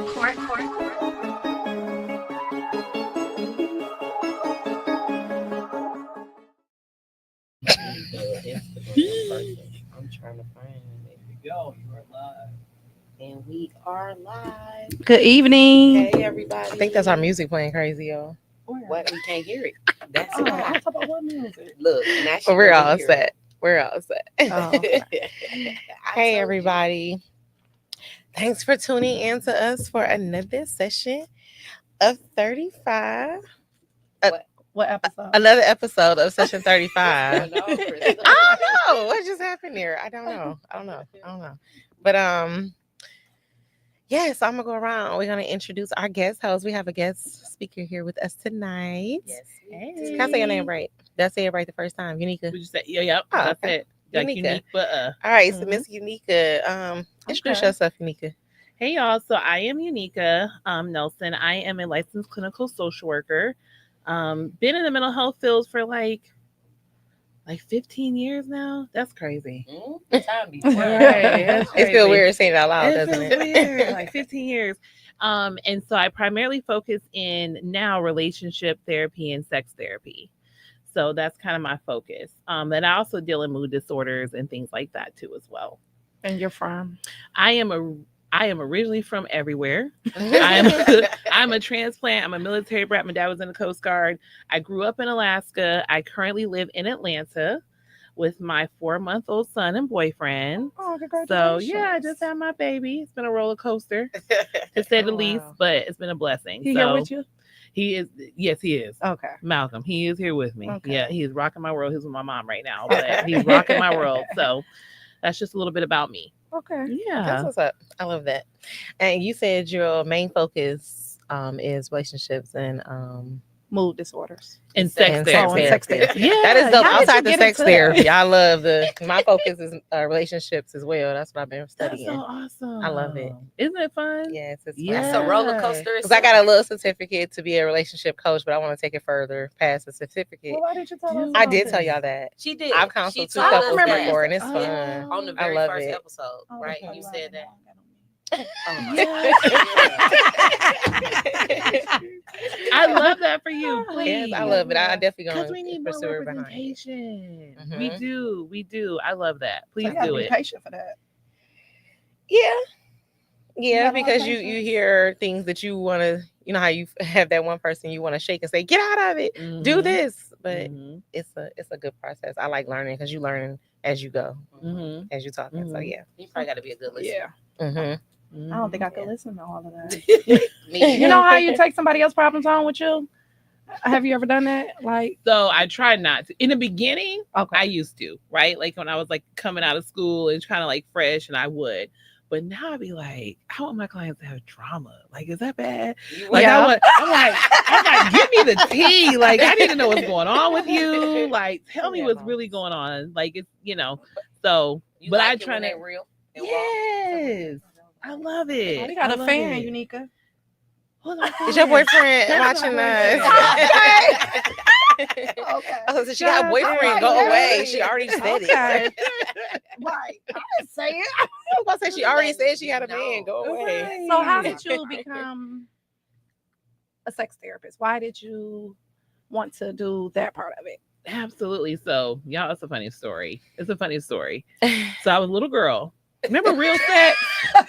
Court. I'm trying to find it. There we go. You are live. And we are live. Good evening. Hey, everybody. I think that's our music playing crazy, y'all. What? We can't hear it. That's Oh, why. I'm talking about what music? Look, now she But we're doesn't all hear set. We're all set. Oh, okay. it. I Hey, told everybody. Thanks for tuning in to us for another session of 35. What episode? Another episode of session you. 35. What's going on, Crystal? I don't know. What just happened here? I don't know. But yes, I'm gonna go around. We're gonna introduce our guest host. We have a guest speaker here with us tonight. Yes. Hey. Can I say your name right? Did I say it right the first time? Unica. Would you say, yep, Oh, that's okay. it. Like Unica. unique, but All right, so Mhm. Miss Unica, introduce Okay. yourself, Unica. Hey y'all, so I am Unica Nelson. I am a licensed clinical social worker. Been in the mental health field for like 15 years now. That's crazy. Time be Right, that's It feels crazy. weird saying it out loud, It doesn't feels it? weird, like 15 years. And so I primarily focus in now relationship therapy and sex therapy. So that's kind of my focus. And I also deal in mood disorders and things like that too as well. And you're from? I am originally from everywhere. I'm a transplant. I'm a military brat. My dad was in the Coast Guard. I grew up in Alaska. I currently live in Atlanta with my 4-month-old son and boyfriend. Oh, So congratulations. yeah, I just had my baby. It's been a roller coaster to say the Oh, least, wow. but it's been a blessing. He so here with you? he is. Yes, he is. Okay. Malcolm, he is here with me. Okay. Yeah, he is rocking my world. He's with my mom right now, but he's rocking my world. So that's just a little bit about me. Okay. Yeah. That's what's up. I love that. And you said your main focus is relationships and Mood disorders. And sex and therapy. and sex therapy. Yeah. that is dope. How did Outside you the get sex into that? therapy, I love my focus is relationships as well. That's what I've been That's studying. so awesome. I love it. Isn't it fun? Yes, it's Yeah. That's a roller coaster. Because I got a little certificate to be a relationship coach, but I want to take it further past the certificate. Well, why did you tell us? I about did this? tell y'all that. She did. I've counseled She two told us couples that before, and it's Oh. fun. on the I very love first it. episode, Oh, right? okay. You Well, said now that. I got on me. I love that for you. Please. Yes, I love it. I definitely Because gonna we need more pursue her behind it. representation. Mhm. We do. I love that. So Please you gotta do be it. patient for that. Yeah, got a lot because of you patience. hear things that you want to, how you have that one person you want to shake and say, get out of it, do Mhm. this, but Mhm. it's a good process. I like learning because you learn as you go, Mhm. as you talking. So Mhm. yeah. You probably got to be a good listener. Yeah. Mm-hmm. I don't think I could Yeah. listen to all of that. Me. You know how you take somebody else's problems on with you? Have you ever done that? Like, So I tried not to. In the beginning, okay. I used to, right? Like when I was like coming out of school and kind of like fresh, and I would. But now I'd be like, I want my clients to have drama. Like, is that bad? You Like, Yeah. I'm like, give me the tea. Like, I need to know what's going on with you. Like, tell me Yeah, what's Mom. really going on. Like, it's So, You but like I it try when to. they're real. and raw? Yes, I love it. Oh, we got I a love fan, it. Unica. Hold on, Is your boyfriend That's watching my us? Okay. Oh, so she got a God, boyfriend. alright, Go yeah. away. She already said Okay. it. Right. I didn't say it. I was about to say she already said she had a No. man. Go away. Right. So how did you become a sex therapist? Why did you want to do that part of it? Absolutely. So, y'all, it's a funny story. So I was a little girl. Remember Real Sex?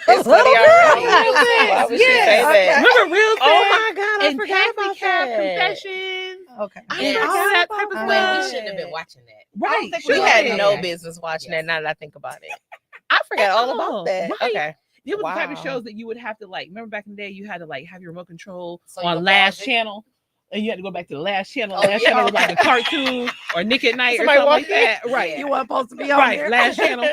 It's funny already. Real Why sex. would she say Okay. that? Remember Real Sex? Oh my god, I And forgot Taxi about Cab that. Confessions. Okay. I Yes. forgot Oh, that type of okay. Wait, stuff. we shouldn't have been watching that. Right. think We we had did. no Okay. business watching Yes. that. Now that I think about it, I forgot all about that. Right. Okay. It was the type of Wow. shows that you would have to like. Remember back in the day, you had to like have your remote control So you on would last pause it? channel, and you had to go back to the last channel. Oh, Last yeah. channel was like a cartoon or Nick at Night or Somebody something like walking in. that. Right. Yeah. You weren't supposed to be on Right, there. last channel.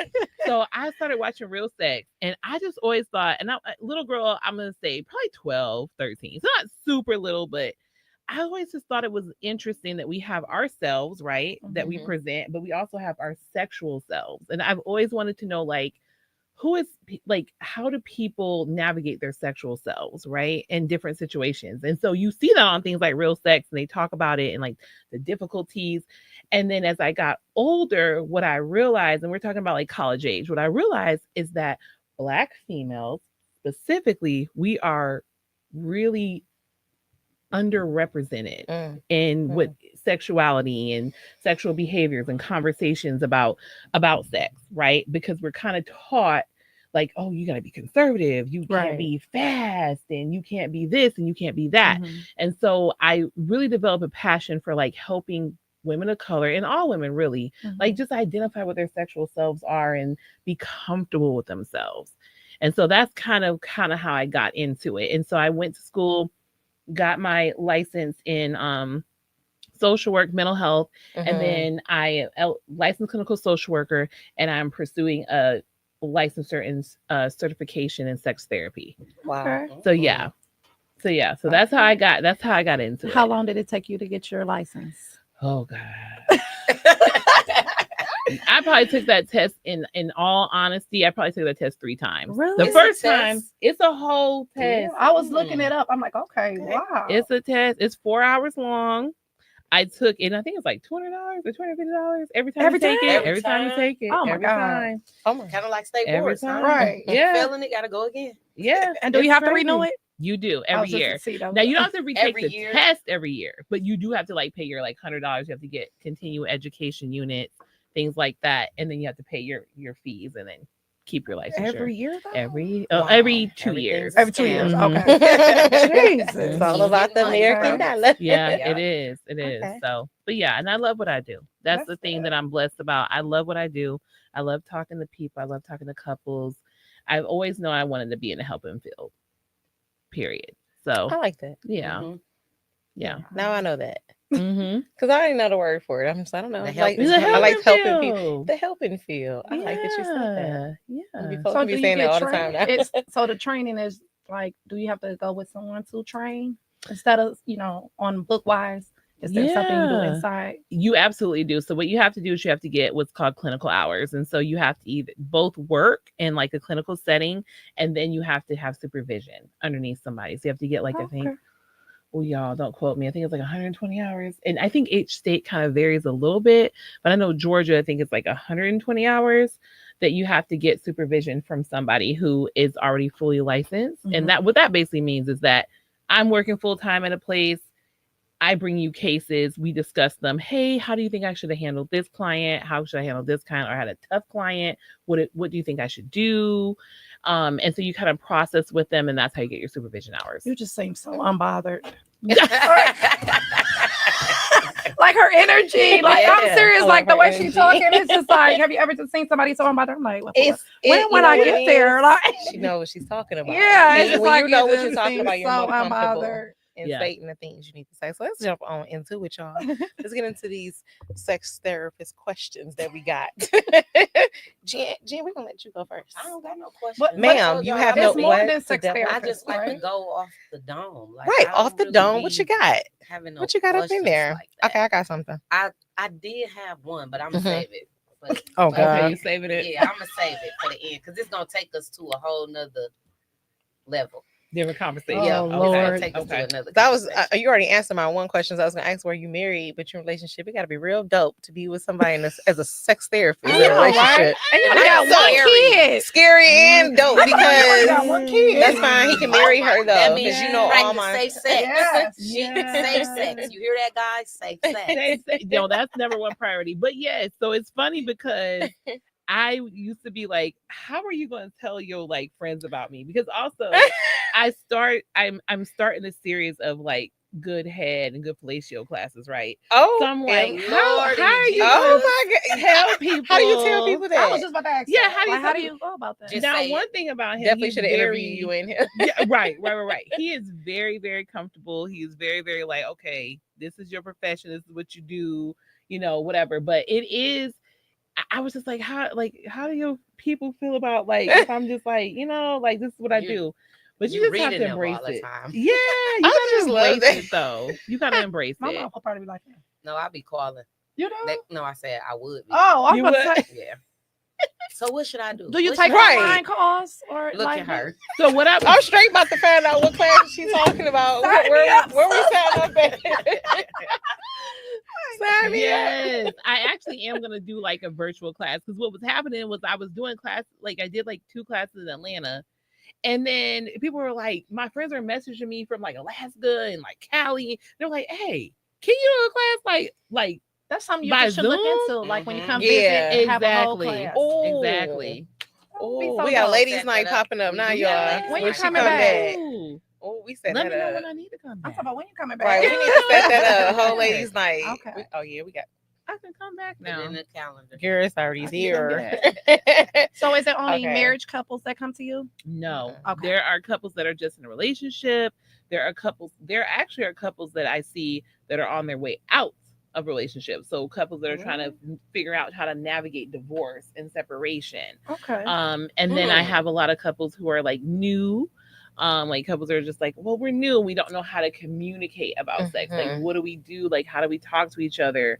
So I started watching Real Sex, and I just always thought, and little girl, I'm gonna say probably 12, 13. So not super little, but I always just thought it was interesting that we have ourselves, right, that we Mhm. present, but we also have our sexual selves. And I've always wanted to know, like, who is like, how do people navigate their sexual selves, right, in different situations? And so you see that on things like Real Sex, and they talk about it and like the difficulties. And then as I got older, what I realized, and we're talking about like college age, what I realized is that Black females specifically, we are really underrepresented in what sexuality and sexual behaviors and conversations about sex, right? Because we're kind of taught like, oh, you got to be conservative, you can't Right. be fast, and you can't be this and you can't be that. Mhm. And so I really developed a passion for like helping women of color and all women really like just identify what their sexual selves are and be comfortable with themselves. And so that's kind of how I got into it. And so I went to school, got my license in social work, mental health, and then I licensed clinical social worker, and I'm pursuing a licensure in certification in sex therapy. Wow. Okay. So yeah. So that's how I got into it. How long did it take you to get your license? Oh God. I probably took that test in all honesty. I probably took that test 3 times. Really? The It's a first time, test? it's a whole test. I was looking it up. I'm like, okay, wow. It's a test. It's 4 hours long. I took it, and I think it's like $200 or $250 every time Every you take time? it. Every Every time you time? take it. Oh my every God. time. Oh my. Kind of like state Every boards, time. huh? Right. Yeah. Failing it, gotta go again. Yeah. And do you it's have to crazy. renew it? You do I every was just year. to see, that was Now you it. don't have to retake Every the year? test every year, but you do have to like pay your like $100. You have to get continuing education units, things like that, and then you have to pay your fees and then keep your licensure Every year though? every Wow. 2 years. Every 2 years. Mhm. Okay. It's Jesus. all about the American dollar. Yeah, Yeah. it is. It is. Okay. So, but yeah, and I love what I do. That's That's the thing good. that I'm blessed about. I love what I do. I love talking to people. I love talking to couples. I've always known I wanted to be in the helping field. Period. So, I like that. yeah. Mhm. Yeah. Now I know that. Mm-hmm. Because I didn't know the word for it. I'm just, I don't know. The Like, helping I like field. helping people. The helping field. I like that you said that. Yeah. You Yeah. supposed to be saying that all the time now. So the training is like, do you have to go with someone to train instead of, on book wise? Is there something you do Yeah. inside? You absolutely do. So what you have to do is you have to get what's called clinical hours. And so you have to either both work in like a clinical setting, and then you have to have supervision underneath somebody. So you have to get like, I think, Okay. well, y'all don't quote me. I think it's like 120 hours. And I think each state kind of varies a little bit, but I know Georgia, I think it's like 120 hours that you have to get supervision from somebody who is already fully licensed. Mhm. And that what that basically means is that I'm working full time at a place. I bring you cases, we discuss them. Hey, how do you think I should have handled this client? How should I handle this client? Or I had a tough client. What do you think I should do? And so you kind of process with them, and that's how you get your supervision hours. You just seem so unbothered. Like her energy. Like, I'm Yeah. serious. I Like love the her way she's energy. talking, it's just like, have you ever just seen somebody so unbothered? I'm like, when You when know I what get it there? is? Like, She knows what she's talking about. yeah, it's When just like you know it what you're just talking seems about, you're so more comfortable unbothered. in Yeah. stating the things you need to say. So let's jump on into it, y'all. Let's get into these sex therapist questions that we got. Jen, we're gonna let you go first. I don't got no questions. But- Ma'am, you have no It's more what? than The sex devil- I therapist, just like to right? go off the dome. Like, Right, I off don't the really dome. What you be got? having no What you got up in questions there? like that. Okay, I got something. I did have one, but I'm gonna Mhm. save it. For the, Oh, for God. Okay, the- you saving it. Yeah, I'm gonna save it for the end because it's gonna take us to a whole nother level. Different conversation. Oh, Yeah, Okay. it's gonna Lord. take us to Okay. another. That was conversation. you already answered my one question. So I was gonna ask, were you married? But your relationship, it got to be real dope to be with somebody as a sex therapist I in a know, right? relationship. And you And only got that's one scary. kid. Scary and dope I know, you only got because one kid. that's fine. He can marry her though, That because means you know all practice my. safe sex. Yes. Safe sex. You hear that, guys? Safe sex. No, that's number one priority. But yes, so it's funny because I used to be like, how are you going to tell your like friends about me? Because also I'm starting a series of like good head and good fellatio classes, right? Oh, So I'm like, and- how are you oh gonna my god! tell people? How do you tell people I was that? just about to ask. Yeah, that. how do you Like, tell how do people- you go about that? Just Now, say one it. thing about him, Definitely he's should have very- interviewed you in here. Yeah, right. He is very, very comfortable. He is very, very like, okay, this is your profession. This is what you do, whatever. But it is, I was just like, how do your people feel about like, if I'm just like, like, this is what I You- do. But you you just have reading to them embrace all the it. time. Yeah, you I gotta just love embrace that. it though. You gotta embrace My it. mom will probably be like that. No, I'll be calling. You know? No, I said I would be. Oh, I'm You about to would? say, Yeah. So what should I do? do you What take should I do? Right. online calls or Look like at her. So what I I'm straight about to find out what class she's talking about. Sign me Where up, we sign up at? Sign me up. Yes, I actually am gonna do like a virtual class because what was happening was I was doing class, like I did like 2 classes in Atlanta, And then people were like, my friends are messaging me from like Alaska and like Cali. They're like, hey, can you do a class like That's something you by just should look Zoom? into. Like when you Mhm. come Yeah. visit, have a whole Exactly. class. Oh, Exactly. That would be Oh, so we got dope. ladies' Set night that up. popping up We now, do y'all. that. When When you she coming come back? Ooh. Oh, we set Let that me know up. when I need to come I'm back. talking about when you coming Right, back. we need to set that up. Whole ladies' night. Okay. Oh yeah, we got. I can come back Put it now. in the calendar. Garrett's already I can here. So is it only Okay. marriage couples that come to you? No. Okay. There are couples that are just in a relationship. There actually are couples that I see that are on their way out of relationships. So couples that are trying to figure out how to navigate divorce and separation. Okay. And then I have a lot of couples who are like new. Like couples are just like, well, we're new. We don't know how to communicate about sex. Like, Mhm. what do we do? Like, how do we talk to each other?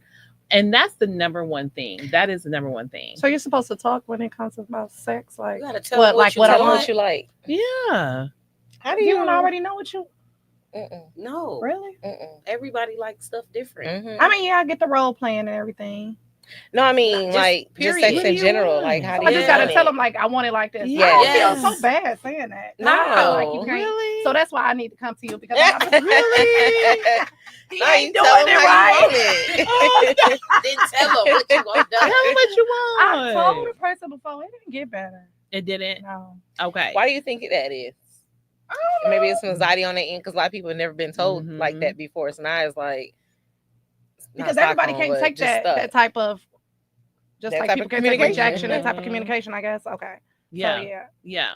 And that's the number one thing. That is the number one thing. So you're supposed to talk when it comes about sex, like You gotta tell what, them like you what I Tell them want. what you like. Yeah. How do You you don't already know what you Mm-mm, No. really. Everybody likes stuff different. mhm. I mean, yeah, I get the role playing and everything. No, I mean Just like just period. sex What do in you general. want? Like how So do I you just gotta want tell it? them like I want it like this. I Yes. don't feel so bad saying that. No. I feel like you can't. Really? So that's why I need to come to you because I'm not Really? he No, ain't you doing tell it them how right. you want it. Then tell them what you want Tell done. them what you want. I told the person before it didn't get better. It didn't. No. Okay. Why do you think that is? I don't Maybe know. it's some anxiety on the end because a lot of people have never been told like Mhm. that before. So now it's like not Because everybody Stockholm, can't but take just that type of That like type people of can't take communication. rejection, that type of Mhm. communication, I guess. Okay. Yeah. So yeah. Yeah.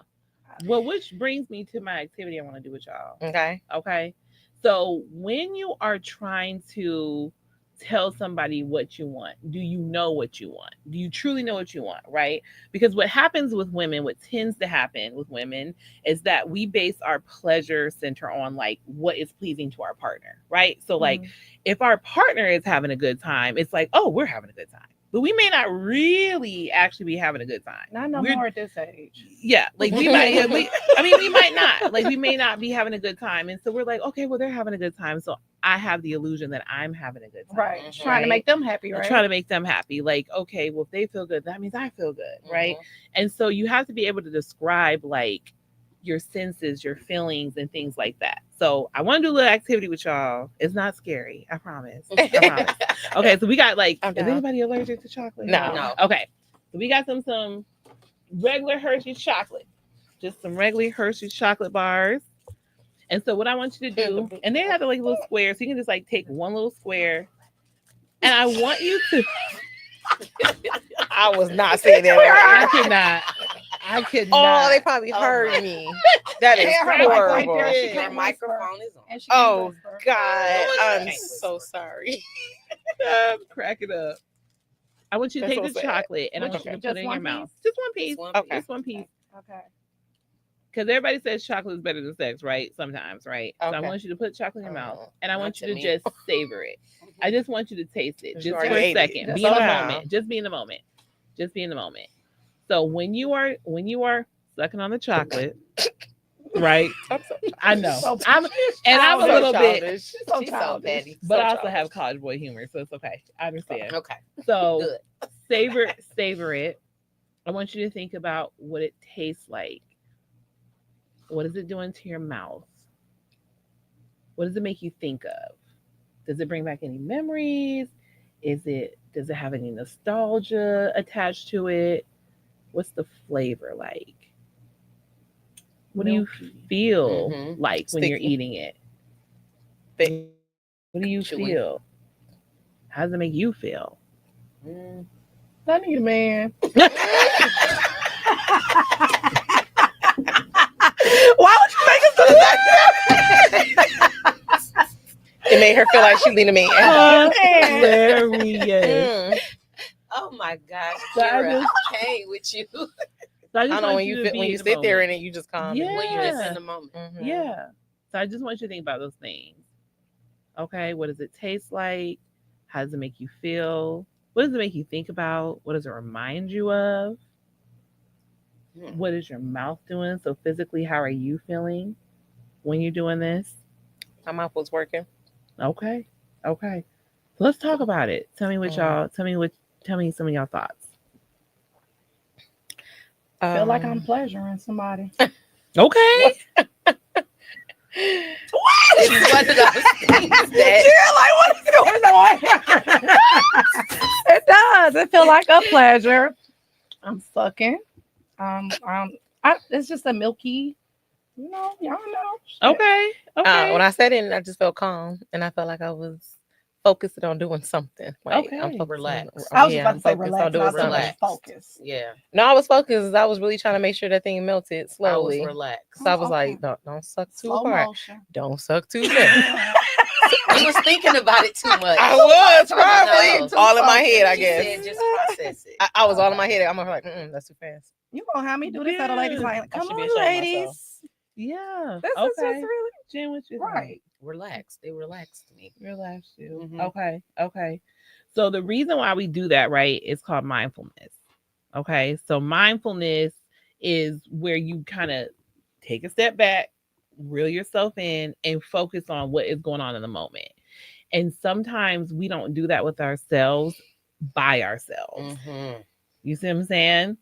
Well, which brings me to my activity I want to do with y'all. Okay. Okay. So when you are trying to tell somebody what you want, do you know what you want? Do you truly know what you want? Right? Because what happens with women, what tends to happen with women is that we base our pleasure center on like what is pleasing to our partner. Right. So like if our partner is having a good time, it's like, oh, we're having a good time. But we may not really actually be having a good time. Not no We're- more at this age. Yeah, like we might. We might not. Like we may not be having a good time, and so we're like, okay, well, they're having a good time, so I have the illusion that I'm having a good time. Right. Mhm. Trying to make them happy, I right? try to make them happy. Like, okay, well, if they feel good, that means I feel good, right? And so you have to be able to describe like your senses, your feelings, and things like that. So I want to do a little activity with y'all. It's not scary, I promise. I promise. Okay, so we got like, I'm is down. anybody allergic to chocolate? No. No. Okay, so we got some regular Hershey's chocolate, just some regular Hershey's chocolate bars. And so what I want you to do, and they have like little squares, so you can just like take one little square, and I want you to. I was not saying that. I Right. could Oh, not. they probably Oh, heard my. me. That is Yeah, her mic right horrible. there. She Your can't microphone is on. And she can't Oh whisper. God, I'm Can't so whisper. sorry. Crack it up. I want you to That's take so the sad. chocolate and I Which- want you to just put it in one your mouth. piece? Just one piece. Just one Okay. Just one piece. Okay. Because everybody says chocolate is better than sex, right? Sometimes, right? So I Okay. want you to put chocolate in your mouth and I Not want to you to me. just savor it. I just want you to taste it You just for already a ate it. second. Just Be in slow the down. moment. Just be in the moment. Just be in the moment. So when you are sucking on the chocolate, right? I'm so I know. So- I'm a so little bit, childish. so She's so childish. petty. but So I also childish. have college boy humor, so it's okay. I understand. Okay. So Good. savor it. I want you to think about what it tastes like. What is it doing to your mouth? What does it make you think of? Does it bring back any memories? Does it have any nostalgia attached to it? What's the flavor like? What do you feel Mhm. like when you're Sticky. eating it? Thick. What do you Chewy. feel? How does it make you feel? Mm. I need a man. Why would you make us do that? It made her feel like she needed me. Hilarious. Oh my gosh, So I Kira, just- I can't with you. So I I just know want when you you to be when in you the sit there moment. in it, you just calm. Yeah. When you're just in the moment. Mhm. Yeah. So I just want you to think about those things. Okay. What does it taste like? How does it make you feel? What does it make you think about? What does it remind you of? Hmm. What is your mouth doing? So physically, how are you feeling when you're doing this? My mouth was working. Okay. Okay. So let's talk about it. Tell me what Mm. y'all, tell me some of y'all thoughts. I feel like I'm pleasuring somebody. Okay. It's one of those things that like, what is going on? It does. It feel like a pleasure. I'm sucking. It's just a milky, y'all know. Okay. Okay. When I said it, I just felt calm, and I felt like I was focused on doing something. Like, Okay. I'm focused Relax. I was yeah, just about I'm to say focused on relax. doing Not so something. much focus. yeah, No, I was focused. I was really trying to make sure that thing melted I was slowly. relaxed. So I was Okay. like, don't suck too Slow hard. motion. Don't suck too fast. You was thinking about it too much. I was No. probably all in my head, I She guess. said just process it. I was all in my head. I'm like, that's too fast. You gonna have me do this at a lady's Yeah. like, I come should be on, ashamed of ladies. myself. Yeah. This is Okay. just really Jen, what you right. think? Relax. They relaxed me. Relax you. Mhm. Okay. Okay. So the reason why we do that, right, is called mindfulness. Okay. So mindfulness is where you kind of take a step back, reel yourself in, and focus on what is going on in the moment. And sometimes we don't do that with ourselves by ourselves. Mm-hmm. You see what I'm saying?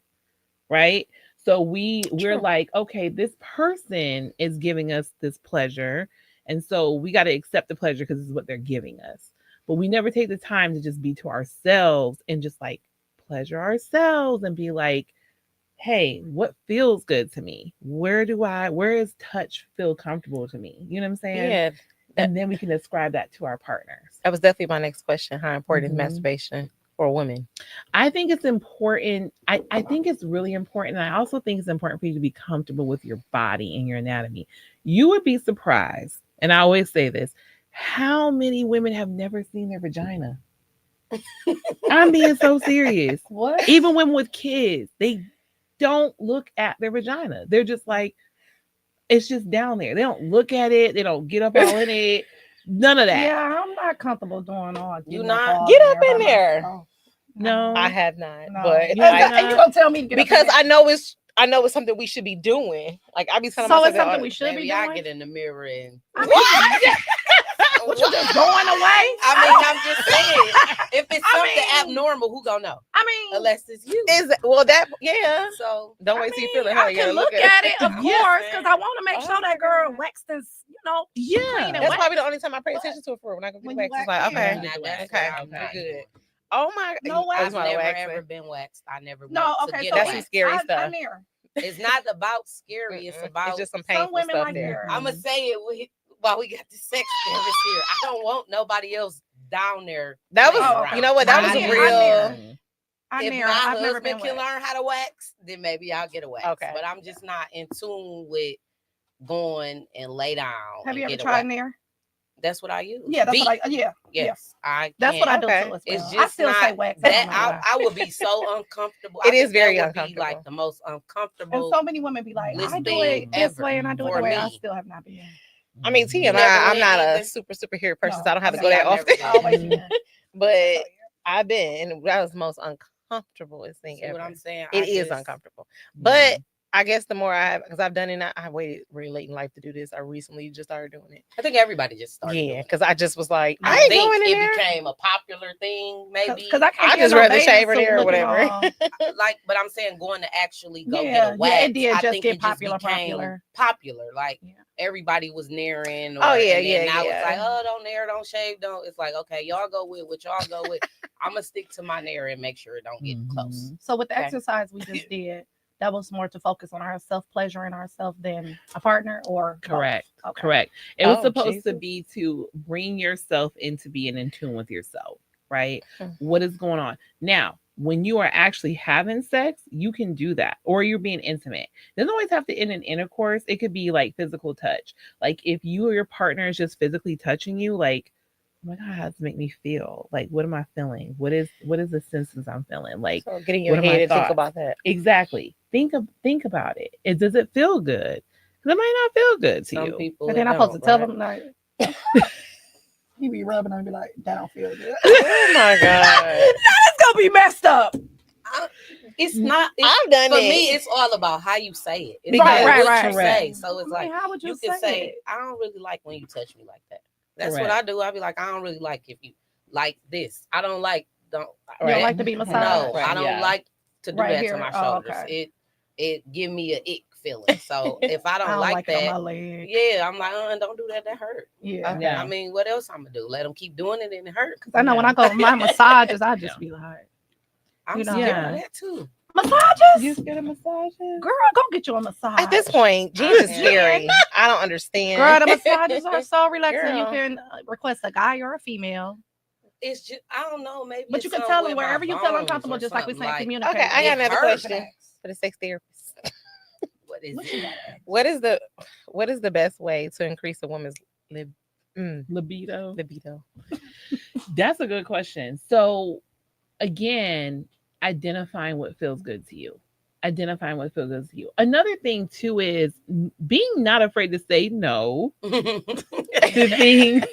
Right? So we're True. like, okay, this person is giving us this pleasure. And so we got to accept the pleasure because it's what they're giving us. But we never take the time to just be to ourselves and just like pleasure ourselves and be like, hey, what feels good to me? Where is touch feel comfortable to me? You know what I'm saying? Yeah, And then we can describe that to our partners. that was definitely my next question. How important Mhm. is masturbation for women? I think it's important. I think it's really important. And I also think it's important for you to be comfortable with your body and your anatomy. You would be surprised, and I always say this, how many women have never seen their vagina? I'm being so serious. What? Even women with kids, they don't look at their vagina. They're just like, it's just down there. They don't look at it. They don't get up all in it. None of that. Yeah, I'm not comfortable doing all. You getting not? all Get up by in there. myself. No. I have not, No. but You have And you gonna tell me to get because up in I know it's something we should be doing. Like I be telling So myself it's that something all- we should be Maybe I doing? get in the mirror and. What you just going away? I mean, I'm just saying. If it's I something mean- abnormal, who gonna know? I mean, Unless it's you. Is well that yeah. So Don't I wait till you mean, feel it. Huh? I You gotta can look at it, of Yeah. course, because I want to make sure that girl waxed and Yeah. clean and That's wet. probably the only time I pay attention to it for when I go get When waxed. you It's wax- like yeah. okay, Now that's okay, where I'm we're not. good. Oh my! No wax. I I've just wanna never wax ever it. been waxed. I never No, went to okay, get so That's a some wax. scary I'm stuff. here. It's not about scary. It's Mm-mm. about. It's just some painful women stuff like there. that. I'm gonna say it while we got the sex therapist here. I don't want nobody else down there. That was, playing Oh, around. you know what? That I'm was a here, real. I'm If near. my I've never husband been can waxed. learn how to wax, then maybe I'll get a wax. Okay. But I'm just not in tune with going and lay down. Have you and ever get a tried wax. near? That's what I use. Yeah, that's Beat. what I. Yeah, Yes, I. that's what I do Okay. too. As It's well. I just still say not wax. That I I would be so uncomfortable. It I is think very that would be uncomfortable. like the most and uncomfortable. so many women be like, I do listing it this ever way and I do it for the way. I me. still have not been. I mean, TMI. never I'm went not a either? superhero person, No, so I don't have to I'm go not. that I never often. did. Always been. But I've been, and that was the most uncomfortable thing See ever. what I'm saying? It I is just- uncomfortable, but I guess the more because I've done it, I waited really late in life to do this. I recently just started doing it. I think everybody just started. Yeah, doing it. because I just was like, I I ain't think going in it there. became a popular thing, maybe. Because I can't I get just no rather bathing shave her suit there or looking whatever. all- Like, but I'm saying going to actually go Yeah, get a yeah, wax. it did I just think get it just popular. became popular. Like Yeah. everybody was nearing. Oh, yeah, and then yeah, Now yeah. it's like, oh, don't nair, don't shave, don't. It's like, okay, y'all go with what y'all go with. I'm gonna stick to my nair and make sure it don't get close. So with the Okay. exercise we just did, that was more to focus on our self pleasure and ourselves than a partner or both? Correct. Okay. Correct. It was Oh, supposed to Jesus. be to bring yourself into being in tune with yourself, right? Hmm. What is going on? Now, when you are actually having sex, you can do that, or you're being intimate. It doesn't always have to end in intercourse. It could be like physical touch. Like if you or your partner is just physically touching you, like, oh my God, how does it make me feel? Like, what am I feeling? What is the senses I'm feeling? Like, So get in your What are my head and think thoughts? about that. exactly. Think about it. Does it feel good? Because it might not feel good to Some you. people. And then it I'm supposed to don't, tell right? them like he be rubbing and be like, that don't feel good. Oh my God. It's gonna be messed up. It's not. It's, I've done for it. me, it's all about how you say it. It's Right, not right, what right. you say. Correct. So it's I like mean, how would you you can say, it? I don't really like when you touch me like that. That's Correct. what I do. I be like, I don't really like if you like this. I don't like You don't like to be massaged? No, Right, I don't yeah. like to do Right that here. to my Oh, shoulders. okay. It give me a ick feeling. So if I I don't don't like like it on that, my leg. yeah, I'm like, don't do that. That hurt. Yeah. Okay. Yeah. I mean, what else I'm gonna do? Let them keep doing it and it hurt. Cause I know when I go to my massages, I just be like, I'm You know. scared Yeah. of that too. massages? You scared of massages? Girl, go get you a massage. At this point, jeans is Yeah. scary. I don't understand. Girl, the massages are so relaxing. You Girl. can request a guy or a female. It's just I don't know. Maybe, But it's you can something tell them with my wherever you feel bones uncomfortable, or just like we something, said, communicate. Okay, I got it another hurts. question for the sex therapist. What is What it? you got? What is the best way to increase a woman's Libido. libido? That's a good question. So, again, identifying what feels good to you. Identifying what feels good to you. Another thing too is being not afraid to say no to things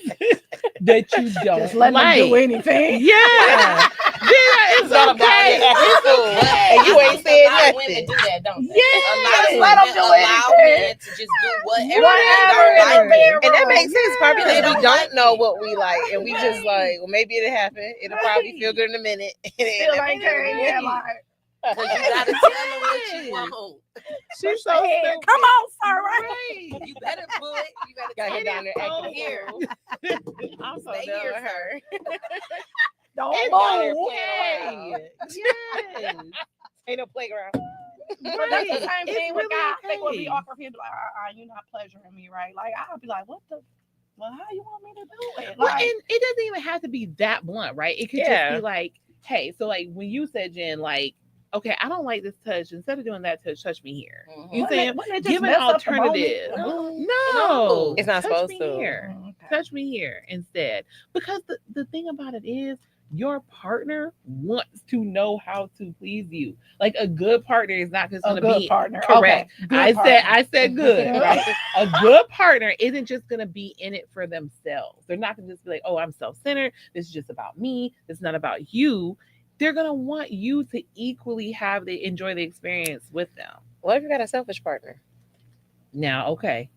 that you don't Just let like. them do anything. Yeah. Yeah, it's Not about okay. it after It's school. okay. And you ain't said A lot of nothing. women do that, don't they? Yeah. A lot of Just let 'em women do allow anything. men to just do whatever Whatever they in don't the like. bedroom. And that makes sense, probably They because we don't don't like know it. what we like, and we just like, well, maybe it'll happen. It'll probably feel good in a minute. And then Still it'll ain't be good in a care. Yeah, minute. like, Because you gotta tell them what you want. She's so hey, stupid. come on, sir. Right? Right. You better put it. You better Got tell her down there them, acting a here. fool. I'm so Stay done here, with her. Don't Ain't down there move. playing around. Yes. Ain't no playground. But that's the Right. same It's thing with really guys. They will be okay. awkward. He'll be like, you're not pleasuring me, right? Like, I'll be like, what the? Well, how you want me to do it? Well, Like, and it doesn't even have to be that blunt, right? It could Yeah. just be like, hey, so like when you said, Jen, like, okay, I don't like this touch. Instead of doing that touch me here. You wouldn't saying it- wouldn't it just give an mess up the moment? alternative. Mm, No, It's not touch supposed me to. here. okay. Touch me here instead. Because the thing about it is your partner wants to know how to please you. Like a good partner is not just A going to good be partner. correct. Okay. Good I partner. said good, right? A good partner isn't just going to be in it for themselves. They're not going to just be like, oh, I'm self-centered. This is just about me. This is not about you. They're going to want you to equally enjoy the experience with them. What if you got a selfish partner? Now, okay.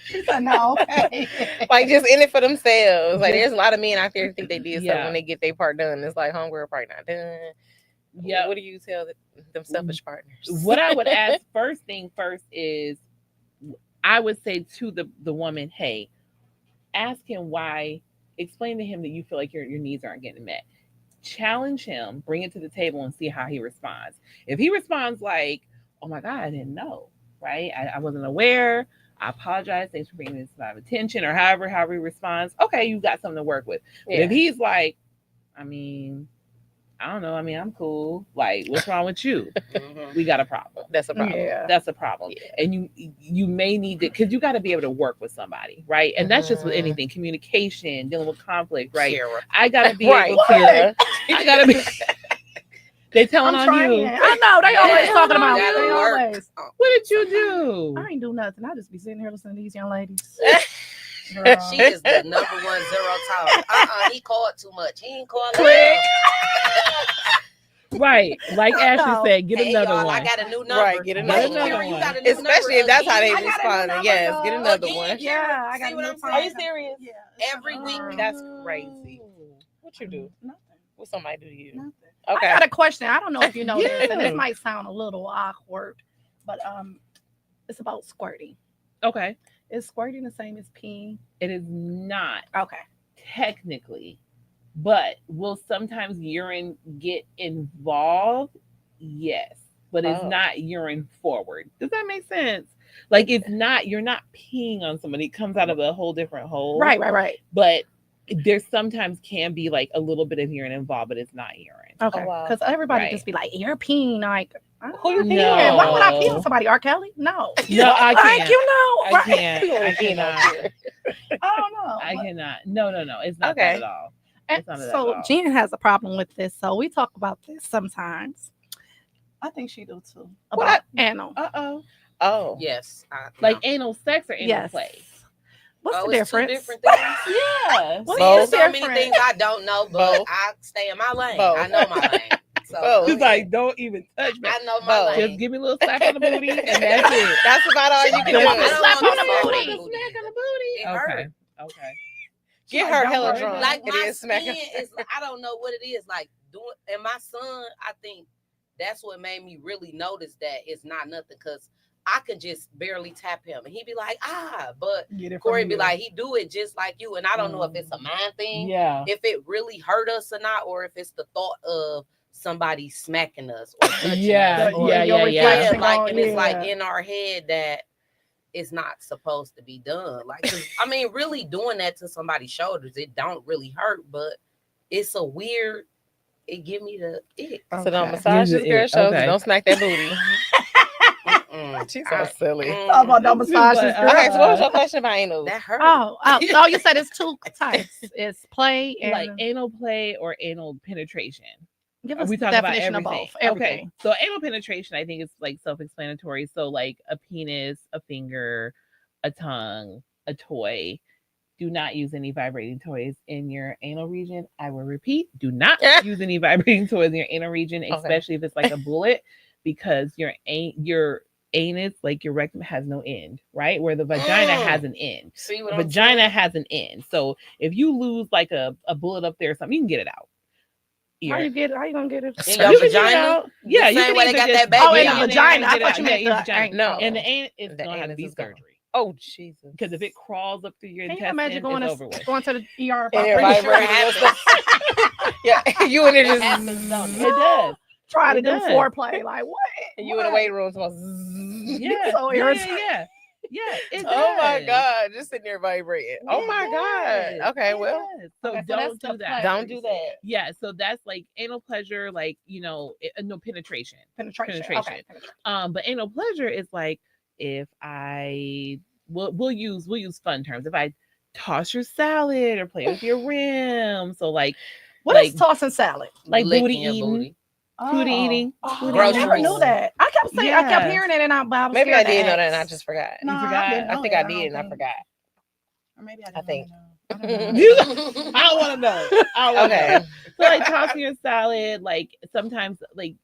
She said, no, okay. Like just in it for themselves. Like there's a lot of men out there who think they did something Yeah. when they get their part done. It's like homegirl part not done. Yeah. What do you tell them selfish partners? What I would ask first is I would say to the woman, hey, ask him why, explain to him that you feel like your needs aren't getting met. Challenge him, bring it to the table and see how he responds. If he responds like, oh my God, I didn't know, right? I wasn't aware. I apologize. Thanks for bringing this to my attention, or however he responds. Okay, you got something to work with. But if he's like, I mean, I don't know. I mean, I'm cool. Like, what's wrong with you? We got a problem. That's a problem. Yeah. That's a problem. Yeah. And you may need to, because you got to be able to work with somebody, right? And that's just with Mhm. anything, communication, dealing with conflict, right? Kara. I got to be Right. able to. I got to be. They telling I'm on trying. you. I know. They always Yeah. talking about That'll they work. always. What did you do? I ain't do nothing. I just be sitting here listening to these young ladies. She is the number 1 zero tolerance. He called too much. He ain't called Click. enough. Right. Like Ashley No. said, get Hey, another y'all, one. I got a new number. Right, get another Kara, one. you got a new Especially number if that's how they again. I got a new respond. number, Yes, y'all. get another Again, one. Yeah, I got See a what new I'm phone. Are you saying? serious? Yeah. Every week. That's crazy. What you do? Nothing. What somebody do to you? Nothing. Okay. I got a question. I don't know if you know this, and Yeah. this might sound a little awkward, but it's about squirting. Okay. Is squirting the same as peeing? It is not Okay. technically, but will sometimes urine get involved? Yes, but it's Oh. not urine forward. Does that make sense? Like it's not, you're not peeing on somebody. It comes out of a whole different hole. Right. But there sometimes can be like a little bit of urine involved, but it's not urine. Okay. wow. Because everybody Right. just be like, you're peeing. Like, Who you peeing? No. Why would I pee on somebody? R. Kelly? No. No, I Like, can't. you know, I right? can't. You I ain't peeing on cannot. here. I don't know. I but- cannot. No. It's not Okay. that at all. And It's not that so at all. Jen has a problem with this. So we talk about this sometimes. I think she do too. What About anal. Uh-oh. Oh. Yes. Like anal sex or anal Yes. play? What's the it's two difference? different things. Yeah. What Both. is There's so many different? things I don't know, but Both. I stay in my lane. Both. I know my lane. So Both. She's like, don't even touch me. I know my Both. lane. Just give me a little slap on the booty, and that's it. That's about all you can Just do. I don't slap want on the to booty. slap on the Smack on the booty. It Okay. hurt. Okay. Get Like, her don't hella worry drunk. about Like and my then smack skin her. is, I don't know what it is. Like doing, and my son, I think that's what made me really notice that it's not nothing. Cause I could just barely tap him, and he'd be like, but Get it from Corey be you. like, he do it just like you, and I don't know if it's a mind thing, Yeah. if it really hurt us or not, or if it's the thought of somebody smacking us or touching Yeah, us. Or, yeah, your yeah. reflection like, on- and it's like yeah. in our head that it's not supposed to be done. Like, 'cause, I mean, really doing that to somebody's shoulders, it don't really hurt, but it's a weird. It give me the ick. So don't Okay. massage Use this it, girl shoulders. okay. Don't smack that booty. Mm-mm. She's so silly. Talk about don't massage this But, girl. Okay, so what was your question about anal? That hurt. Oh, you said it's two types. It's play and Like anal play or anal penetration. give Are us we the talking about definition everything? of both. Everything. Okay, so anal penetration, I think is like self-explanatory. So like a penis, a finger, a tongue, a toy. Do not use any vibrating toys in your anal region. I will repeat: do not use any vibrating toys in your anal region, especially if it's like a bullet, because your anus, like your rectum, has no end, right? Where the vagina has an end. See what The I'm vagina saying? has an end. So if you lose like a bullet up there or something, you can get it out. How you get it? How you gonna get it? In You your can get it vagina? out. Yeah, you same can way they either got just- that baby Oh, in Yeah, the yeah, vagina. I get it thought out. you Yeah, meant in the the vagina. anus. No. And the anus is The gonna have to anus be is gone. surgery. Oh Jesus! Because if it crawls up through your Can you intestine, imagine going it's to over with. going to the ER? And I'm your pretty sure it vibrator happens. Yeah, you in there It just happens, don't It does. Trying to It do does. foreplay. Like what? and you in the What? waiting room. So Yeah. So yeah, irritating. yeah. It Oh my does. God! Just sitting there vibrating. Oh It my does. God! Okay, It well, does. So Okay, so that's don't the do that. pleasure. don't do that. Yeah, so that's like anal pleasure, like no penetration. Penetration. Penetration. Okay. Penetration. But anal pleasure is like if we'll use fun terms. If I toss your salad or play with your rim, so like What is like- tossing salad? like Licking booty your eating. booty. Booty eating. Oh, Booty I eating. never knew that. I kept saying, I kept Yeah. hearing it, and I was Maybe I scared to did know that, ask. and I just forgot. No, You forgot? didn't I know think that. I did, and I think- forgot. Or maybe I I didn't think. know. I don't know. I don't want to know. I wanna Okay. know. So like tossing your salad, like sometimes like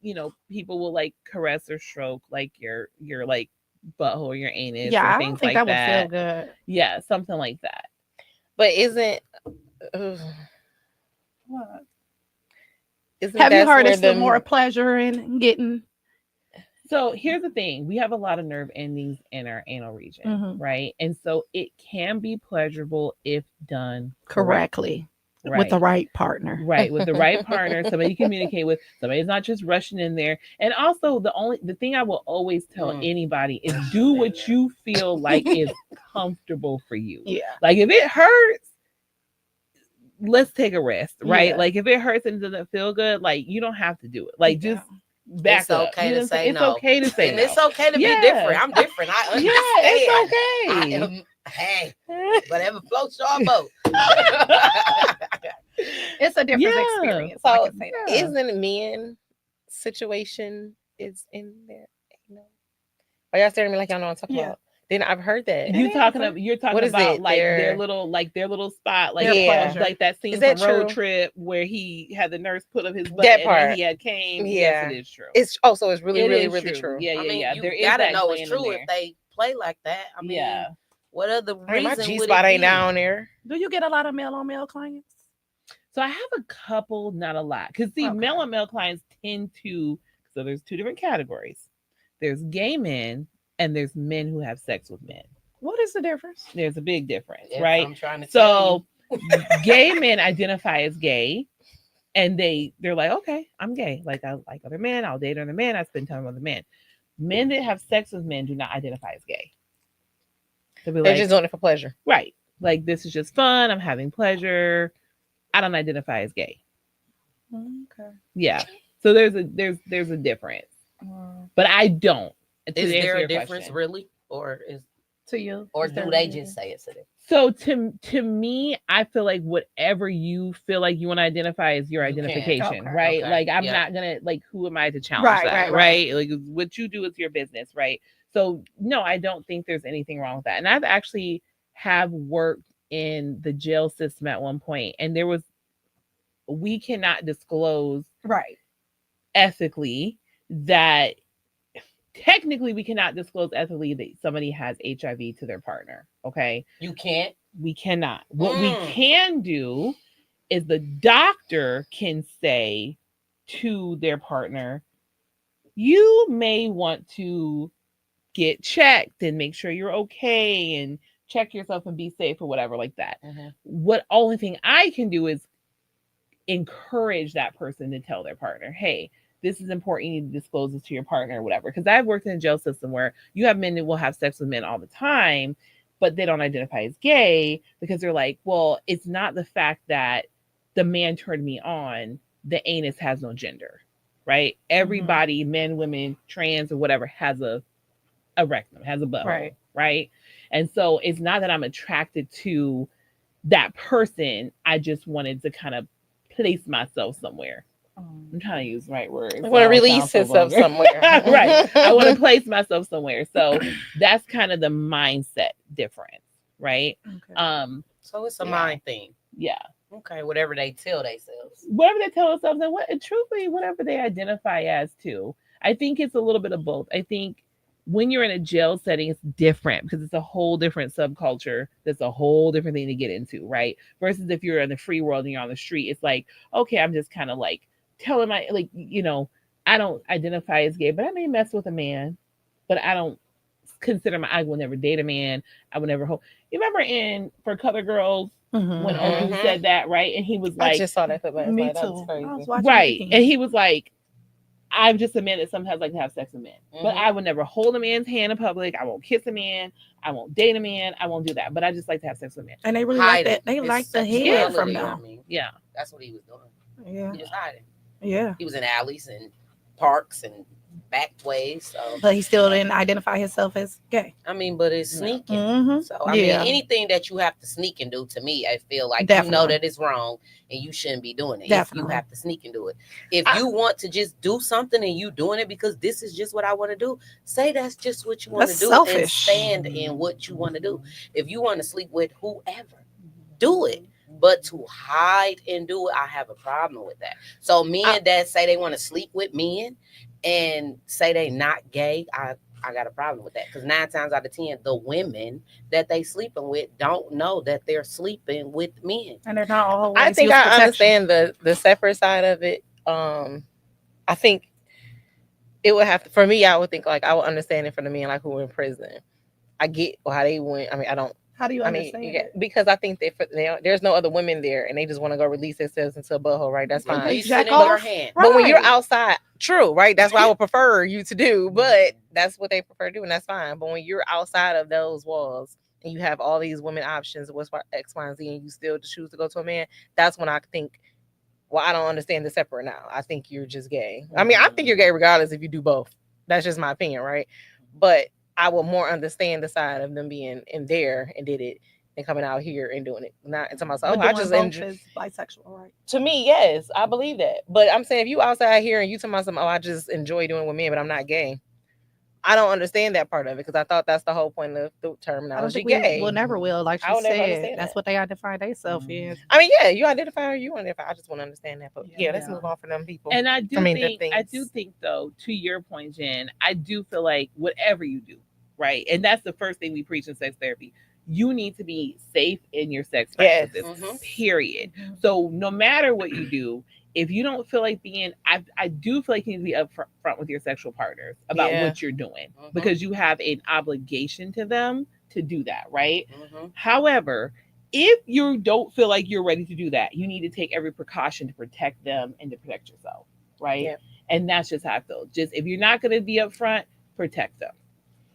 people will like caress or stroke like your like butthole, your anus, Yeah, or I things don't think like that would feel good. Yeah, something like that. But isn't What? isn't Have you that's heard where it's the more pleasure in getting? So here's the thing: we have a lot of nerve endings in our anal region, Mhm. right? And so it can be pleasurable if done Correctly. right. With the right partner. Right, with the right partner, somebody you communicate with, somebody's not just rushing in there. And also the thing I will always tell anybody is do what you feel like is comfortable for you. Yeah. Like if it hurts, let's take a rest, right? Yeah. Like if it hurts and doesn't feel good, like you don't have to do it. Like just back It's up. okay You know to what I'm saying? say It's no. okay to say And no. it's okay to Yeah. be different. I'm different. I understand. Yeah, it's okay. I am, hey, whatever floats your boat. It's a different Yeah. experience. I So can say that. Yeah. isn't men situation is in there? Are y'all staring at me like y'all know what I'm talking Yeah. about? Then I've heard that. You're is, talking huh? about you're talking What is about it? like their Their- little spot, like Their Yeah. pleasure. like that scene Is that from Road true? Trip where he had the nurse put up his butt That and then part. he had came. Yeah. Yes, it is true. It's so it's really, It really, is really true. Yeah, I mean, yeah. you There is gotta that know it's gland in true there. if they play like that. I mean, Yeah. what other I mean, my reason G would spot it ain't be? down there. Do you get a lot of male on male clients? So I have a couple, not a lot. Because see, Okay. male on male clients tend to so there's two different categories. There's gay men and there's men who have sex with men. What is the difference? There's a big difference, Yes, right? I'm trying to tell So gay men identify as gay and they're like, okay, I'm gay. Like I like other men, I'll date other men, I spend time with other men. Men that have sex with men do not identify as gay. They'll be They're like, just doing it for pleasure. right. Like this is just fun, I'm having pleasure. I don't identify as gay. Okay. Yeah. So there's a difference. But I don't. To Is answer there a your difference question. really, or To you? or Is there do a they difference? just say it to them? So to me, I feel like whatever you feel like you want to identify is your You can. identification, Okay. right? Okay. Like I'm Yeah. not gonna like who am I to challenge Right, that, right, right? Like what you do is your business, right? So no, I don't think there's anything wrong with that. And I've actually have worked in the jail system at one point, and we cannot disclose Right. ethically that technically we cannot disclose ethically that somebody has HIV to their partner. Okay. You can't. We cannot. What we Mm. can do is the doctor can say to their partner, you may want to get checked and make sure you're okay and check yourself and be safe or whatever like that. What only thing I can do is encourage that person to tell their partner, hey, this is important. You need to disclose this to your partner or whatever. Because I've worked in a jail system where you have men that will have sex with men all the time, but they don't identify as gay because they're like, well, it's not the fact that the man turned me on. The anus has no gender, right? Everybody, men, women, trans, or whatever, has a rectum, has a butthole, right? And so it's not that I'm attracted to that person. I just wanted to kind of place myself somewhere. I'm trying to use the right words. I want to release himself somewhere. Right. I want to place myself somewhere. So that's kind of the mindset difference, right? Okay. So it's a mind thing. Yeah. Okay, whatever they tell themselves. Whatever they tell themselves, and truthfully, whatever they identify as too. I think it's a little bit of both. I think when you're in a jail setting, it's different because it's a whole different subculture. That's a whole different thing to get into, right? Versus if you're in the free world and you're on the street, it's like, okay, I'm just kind of like telling my, like, you know, I don't identify as gay, but I may mess with a man, but I don't consider I will never date a man. I will never hold. You remember for Color Girls when Oprah said that, right? And he was like, I just saw that clip. Me That too. was crazy. I was watching right. it And he was like, I'm just a man that sometimes like to have sex with men, but Mhm. I would never hold a man's hand in public. I won't kiss a man. I won't date a man. I won't do that. But I just like to have sex with men. And they really Hide like that. it. They It's like the head sexuality, from I them. mean, Yeah. that's what he was doing. Yeah. He was hiding. Yeah. He was in alleys and parks and back ways. So But he still didn't identify himself as gay. I mean, but it's sneaking. Mm-hmm. So I mean, anything that you have to sneak and do, to me, I feel like you know Definitely. that it's wrong and you shouldn't be doing it. If Definitely. you have to sneak and do it. If you want to just do something and you doing it because this is just what I want to do, say that's just what you want to That's do and selfish. stand in what you want to do. If you want to sleep with whoever, do it. But to hide and do it, I have a problem with that. So men that say they want to sleep with men and say they not gay, I got a problem with that. Because 9 times out of 10, the women that they sleeping with don't know that they're sleeping with men. And they're not always. I think use I protection. understand the separate side of it. I think it would have to, for me, I would think like I would understand it for the men like who are in prison. I get how they went. I mean, I don't. How do you I mean, understand? yeah, because I think there's no other women there, and they just want to go release themselves into a butthole, right? That's fine. Release jack it in your off. hand. But when you're Right. outside, true, right? That's what I would prefer you to do, but that's what they prefer to do, and that's fine. But when you're outside of those walls and you have all these women options, what's X, Y, and Z, and you still choose to go to a man, that's when I think, well, I don't understand the separate now. I think you're just gay. I mean, I think you're gay regardless if you do both. That's just my opinion, right? But I will more understand the side of them being in there and did it and coming out here and doing it. Not to myself. But I doing just both enjoy. is bisexual, right? To me, yes, I believe that. But I'm saying if you outside here and you talking about something, oh, I just enjoy doing it with men, but I'm not gay. I don't understand that part of it because I thought that's the whole point of the I don't terminology think gay. we'll never will. Like I she will never said, understand that's that. what they identify themselves as. I mean, yeah, you identify or you identify. I just want to understand that. But yeah, let's Yeah. move on for them people. And I do I mean, the think though, to your point, Jen, I do feel like whatever you do, right? And that's the first thing we preach in sex therapy. You need to be safe in your sex Yes. practices, period. So no matter what you do, if you don't feel like being, I do feel like you need to be upfront with your sexual partners about Yeah. what you're doing because you have an obligation to them to do that, right? Mm-hmm. However, if you don't feel like you're ready to do that, you need to take every precaution to protect them and to protect yourself, right? Yeah. And that's just how I feel. Just if you're not going to be upfront, protect them.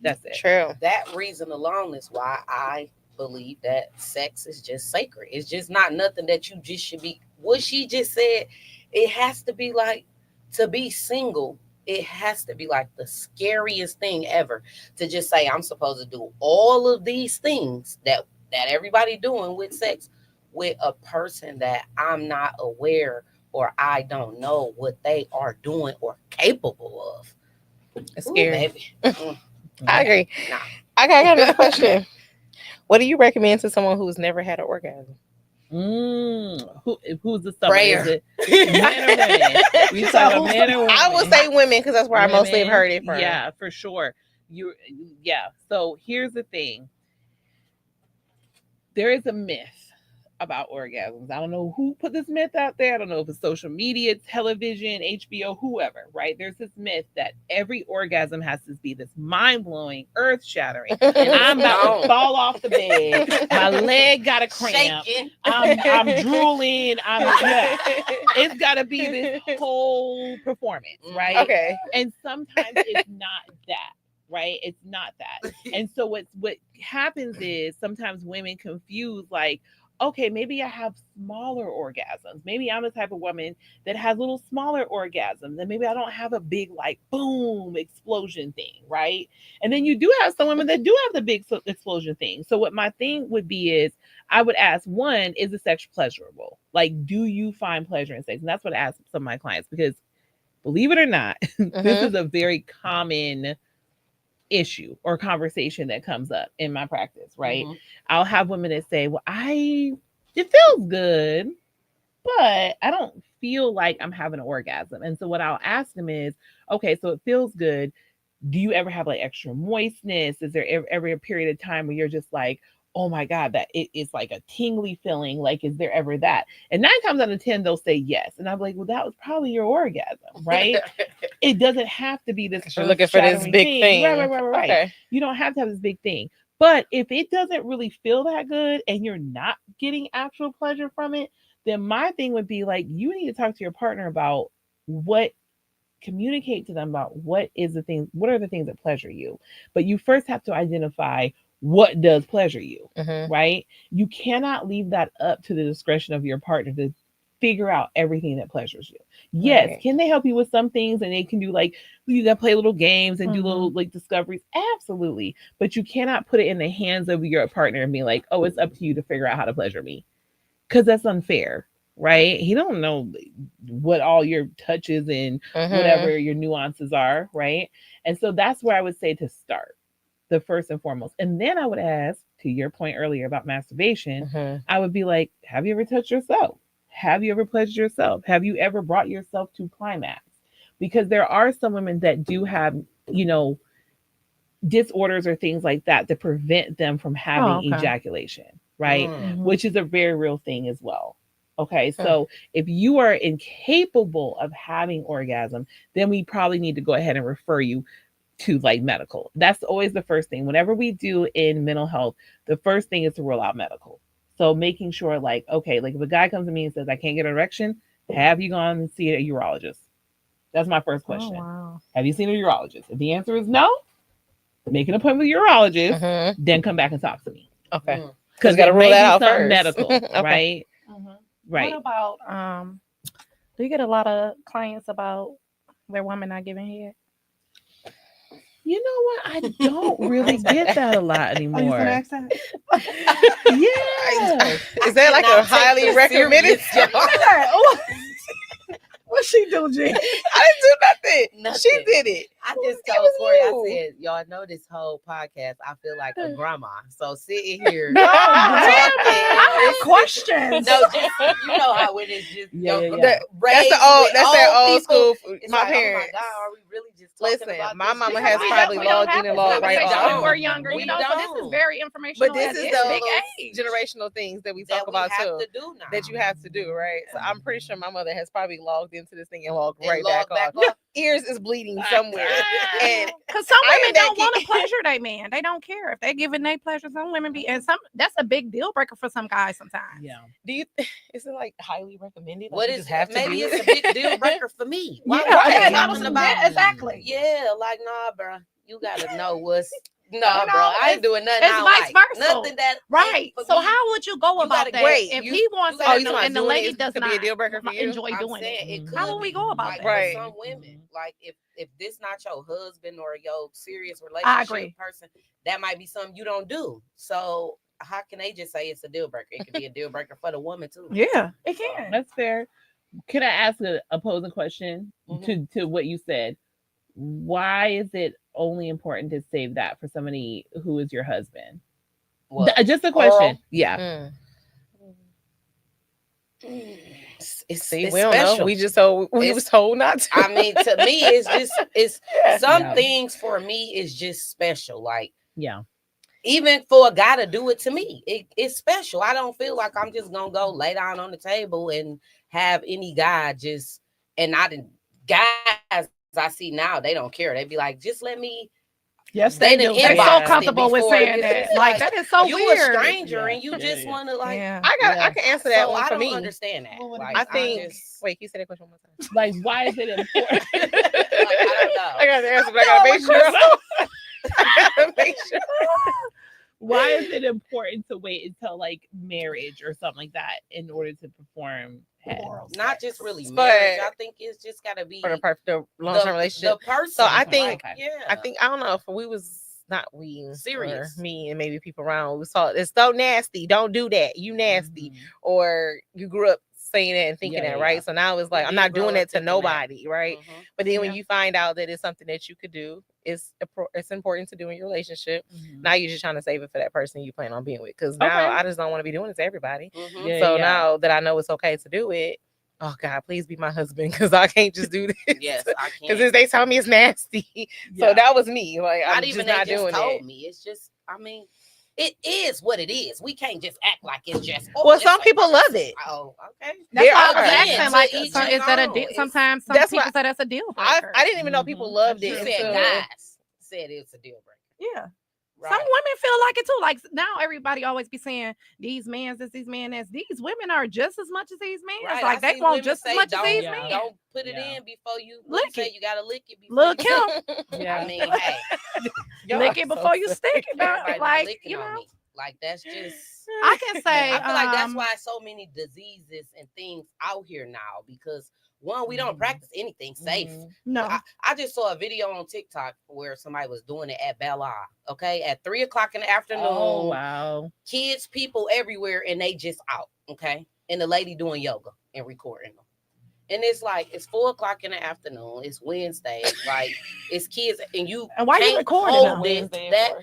That's it. True. That reason alone is why I believe that sex is just sacred. It's just not nothing that you just should be. What she just said, it has to be like, to be single, it has to be like the scariest thing ever to just say I'm supposed to do all of these things that everybody doing with sex with a person that I'm not aware or I don't know what they are doing or capable of. It's Ooh, scary. baby. I agree. Nah. I got another question. What do you recommend to someone who's never had an orgasm? Who's the someone? Prayer. Is it men or women? We talk about men or women? I would say women because that's where I mostly have Women? heard it from. Yeah, for sure. Yeah. So here's the thing. There is a myth about orgasms. I don't know who put this myth out there. I don't know if it's social media, television, HBO, whoever, right? There's this myth that every orgasm has to be this mind-blowing, earth-shattering. And I'm about to fall off the bed. My leg got a cramp. Shaking. I'm drooling. It's got to be this whole performance, right? Okay. And sometimes it's not that, right? It's not that. And so what happens is sometimes women confuse, like, okay, maybe I have smaller orgasms. Maybe I'm the type of woman that has little smaller orgasms. And maybe I don't have a big, like, boom explosion thing, right? And then you do have some women that do have the big explosion thing. So what my thing would be is, I would ask, one, is the sex pleasurable? Like, do you find pleasure in sex? And that's what I ask some of my clients, because believe it or not, this is a very common issue or conversation that comes up in my practice, right? I'll have women that say, well, it feels good, but I don't feel like I'm having an orgasm. And so what I'll ask them is, okay, so it feels good. Do you ever have like extra moistness? Is there ever a period of time where you're just like, oh my God, that it's like a tingly feeling? Like, is there ever that? And 9 times out of 10, they'll say yes. And I'm like, well, that was probably your orgasm, right? It doesn't have to be this. You're looking for this big thing. Right. Okay. You don't have to have this big thing. But if it doesn't really feel that good and you're not getting actual pleasure from it, then my thing would be like, you need to talk to your partner about communicate to them about what are the things that pleasure you. But you first have to identify what does pleasure you, right? You cannot leave that up to the discretion of your partner to figure out everything that pleasures you. Yes, Right. Can they help you with some things, and they can do, like, you gotta play little games and do little, like, discoveries? Absolutely. But you cannot put it in the hands of your partner and be like, oh, it's up to you to figure out how to pleasure me, because that's unfair, right? He don't know what all your touches and whatever your nuances are, right? And so that's where I would say to start, the first and foremost. And then I would ask, to your point earlier about masturbation, I would be like, have you ever touched yourself? Have you ever pleasured yourself? Have you ever brought yourself to climax? Because there are some women that do have, disorders or things like that prevent them from having ejaculation, right? Which is a very real thing as well. Okay, so if you are incapable of having orgasm, then we probably need to go ahead and refer you to, like, medical. That's always the first thing. Whenever we do in mental health, the first thing is to rule out medical. So making sure, like, okay, like if a guy comes to me and says, I can't get an erection, have you gone and see a urologist? That's my first question. Oh, wow. Have you seen a urologist? If the answer is no, make an appointment with a urologist, then come back and talk to me. Okay. Because gotta rule that out something first. medical, Okay. right? Right. What about do you get a lot of clients about their woman not giving head? You know what? I don't really get that a lot anymore. Oh, you finna ask that? Yeah. Is that like a Cannot take highly this recommended? serious, y'all. What she do, G? I didn't do nothing. Nothing. She did it. I just It told was Corey, I you. said, y'all know this whole podcast, I feel like a grandma. So sitting here. No, I have questions. No, just, you know how it is. Just Yeah. That's raised the old. with That's that old people. school. It's My like, parents. Oh my God, are we really just talking Listen, about my this? mama Because has we probably don't- logged in and logged right off. off. We're younger, We so this don't. is very informational. But this at is this those big age. generational things that we that talk we about have too. to do now. That you have to do, right? So I'm pretty sure my mother has probably logged into this thing and logged And right log back off. Ears is bleeding somewhere. And Because some I am women that don't want to kid. pleasure their man. They don't care if they're giving their pleasure. Some women be, and that's a big deal breaker for some guys sometimes. Yeah. do you is it like highly recommended? Like What you is just have to maybe do it's a it? big deal breaker for me. Why Yeah, would yeah, you talking about yeah, exactly. Yeah, like nah, bro. You gotta know what's You nah, know, bro. I ain't doing nothing. it's I don't vice like. versa. Nothing that ain't Right. for So me. how would you go You about gotta- that wait, if you- he wants you it gotta and, do the, it. and the Doing lady it does could be not a deal breaker for you? enjoy I'm doing saying it? it could How would we go about like, that? Right. For some women, like if this not your husband or your serious I agree. relationship person, that might be something you don't do. So how can they just say it's a deal breaker? It could be a deal breaker for the woman too. Yeah, it can. That's fair. Can I ask an opposing question to what you said? Why is it only important to save that for somebody who is your husband? What? Just a question. Oral? Yeah. It's See, it's we don't special. know. We just told we It's- was told not to. I mean, to me, it's just it's some Yeah. things for me is just special. Like Yeah. even for a guy to do it to me, it's special. I don't feel like I'm just gonna go lay down on the table and have any guy just, and I didn't, guys I see now, they don't care. They be like, just let me. Yes, They they do. done They're so inboxed it comfortable with before. saying It's that. Like, like, that is so you weird. a stranger Yeah. and you Yeah, just yeah. want to like. Yeah. I can answer that So one I for don't me. understand that. What would it Like, be I think. just, Wait, can you say that question one more time? Like, why is it important? like, I don't know. I got the answer, but I gotta make sure. I gotta make sure. Why is it important to wait until like marriage or something like that in order to perform head? Not just really But- marriage. I think it's just gotta be For the long-term relationship. The person. So I think, Okay. yeah. I think, I don't know if we was not we, Serious. or me and maybe people around. We saw it's so nasty. Don't do that. You nasty. Or you grew up saying that and thinking Yeah, that, yeah, right? yeah. So now it's like, You I'm did not grow doing up that to thinking that. nobody, right? Mhm. But then when Yeah. you find out that it's something that you could do, it's important to do in your relationship. Mhm. Now you're just trying to save it for that person you plan on being with. Because now Okay. I just don't want to be doing it to everybody. Mhm. Yeah, So yeah. now that I know it's okay to do it, oh God, please be my husband, because I can't just do this. Yes, I Because can't. they tell me it's nasty. So Yeah. that was me. Like, Not I'm even just they not just doing told it. me. It's just, I mean, it is what it is. We can't just act like it's just. Well, it's some like, people love it. Oh, okay. That's There why I are was guys. asking, To like, each so his is that a own. deal? It's- Sometimes some That's people why- say that's a deal I breaker. didn't even know people Mhm. loved You it. said until- guys said it's a deal breaker. Yeah. Right. Some women feel like it too. Like, now everybody always be saying these men's this, these men that's. These women are just as much as these men. Right. Like, I they seen want women just as say, much as don't, these Yeah. men. Don't put it Yeah. in before you Lick you say it. you gotta lick it before Lil' you Kim. Yeah. I mean, hey, Y'all Lick are it so before you sick. stick it. Dog. everybody Like, licking you on know, me. Like, that's just. I can say, I feel like that's why so many diseases and things out here now, because one, we don't Mhm. practice anything safe. Mhm. no. I just saw a video on TikTok where somebody was doing it at Bella, okay, at 3:00 in the afternoon. Oh wow. Kids, people everywhere, and they just out, okay, and the lady doing yoga and recording them. And it's like, it's 4:00 in the afternoon. It's Wednesday. Like, it's kids, and you And why you can't recording hold them? it. That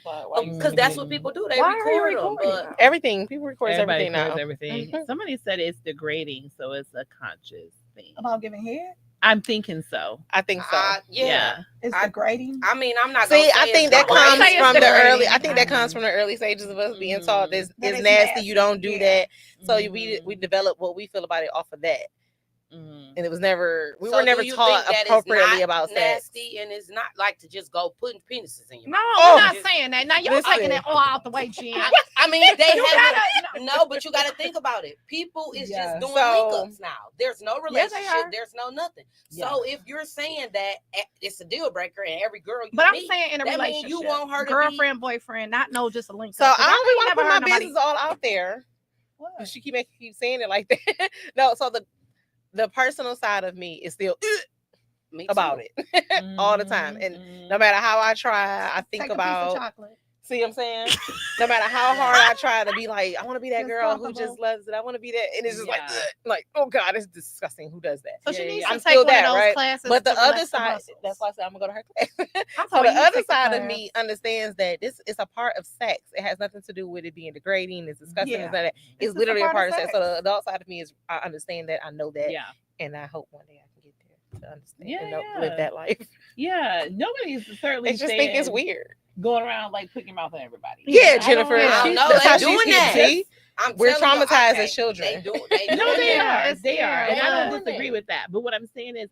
because that's what people do. They Why are you record them. recording But them? Everything. People record Everybody everything now. records everything. Mhm. Somebody said it's degrading, so it's a conscious thing. About giving head? I'm thinking so. I think so. yeah. It's I- degrading. I mean, I'm not. See, gonna say I think it's that I wouldn't comes say it's from the degrading. early. I think that comes from the early stages of us being taught this That is it's nasty. nasty, You don't do yeah. that. So Mhm. we develop what we feel about it off of that, Mhm. and it was never we So were do never you taught think that it's appropriately not about sex. nasty, and it's not like to just go putting penises in your No, mouth. we're Oh. not saying that. Now you're Listen. taking it all out the way, Jen. I mean, they You have gotta- no, but you got to think about it. People is Yeah. just doing So- link-ups now. There's no Yeah, they relationship. are. There's no nothing. Yeah. So if you're saying that it's a deal breaker, and every girl you But I'm meet, saying in a that mean relationship, you want her to be- girlfriend, boyfriend, not no just a link. So up, 'cause I don't ain't want to never put my heard nobody- business all out there. What? She keep saying it like that. No, so the personal side of me is still Me about too. it all the time, and no matter how I try, I think Take a piece of about. chocolate. See what I'm saying? No matter how hard I try to be like, I want to be that Just girl who comfortable. just loves it. I want to be that, and it's just Yeah. like, oh God, it's disgusting. Who does that? So Yeah, she needs yeah. to I'm take still one that, of those right? classes. But the to other relax side, muscles. that's why I said I'm gonna go to her class. I'm So telling the you, other take the side of class. me understands that this is a part of sex. It has nothing to do with it being degrading. It's disgusting. Yeah. It's not that. It's It's just literally a a part part of of sex. So sex. the adult side of me is I understand that. I know that, Yeah. and I hope one day I can get there to understand Yeah, and yeah. live that life. Yeah. Nobody's certainly I just think it's saying weird. going around like putting your mouth on everybody. Yeah, I don't- Jennifer. I don't she's- know, that's they how doing she's that. see? I'm We're telling you, traumatized okay, as children. They do. No, they Yeah, are. it's They are. scary. And I don't Doing disagree it. with that. But what I'm saying is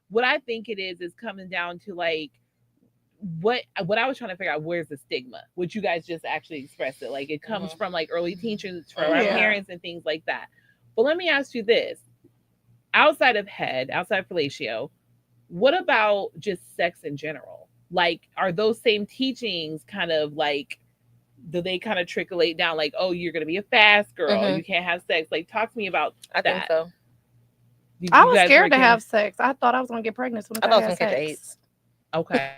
what I think it is coming down to like what I was trying to figure out, where's the stigma, which you guys just actually expressed it. Like it comes Mhm. from like early teachers, from our Yeah. parents and things like that. But let me ask you this. Outside of head, outside of fellatio, what about just sex in general? Like, are those same teachings kind of like, do they kind of trickle down like, oh, you're gonna be a fast girl, Mhm. you can't have sex? Like, talk to me about I think that. so. I You was guys scared to reckon- have sex. I thought I was gonna get pregnant when I I thought I had was gonna catch sex. AIDS. Okay.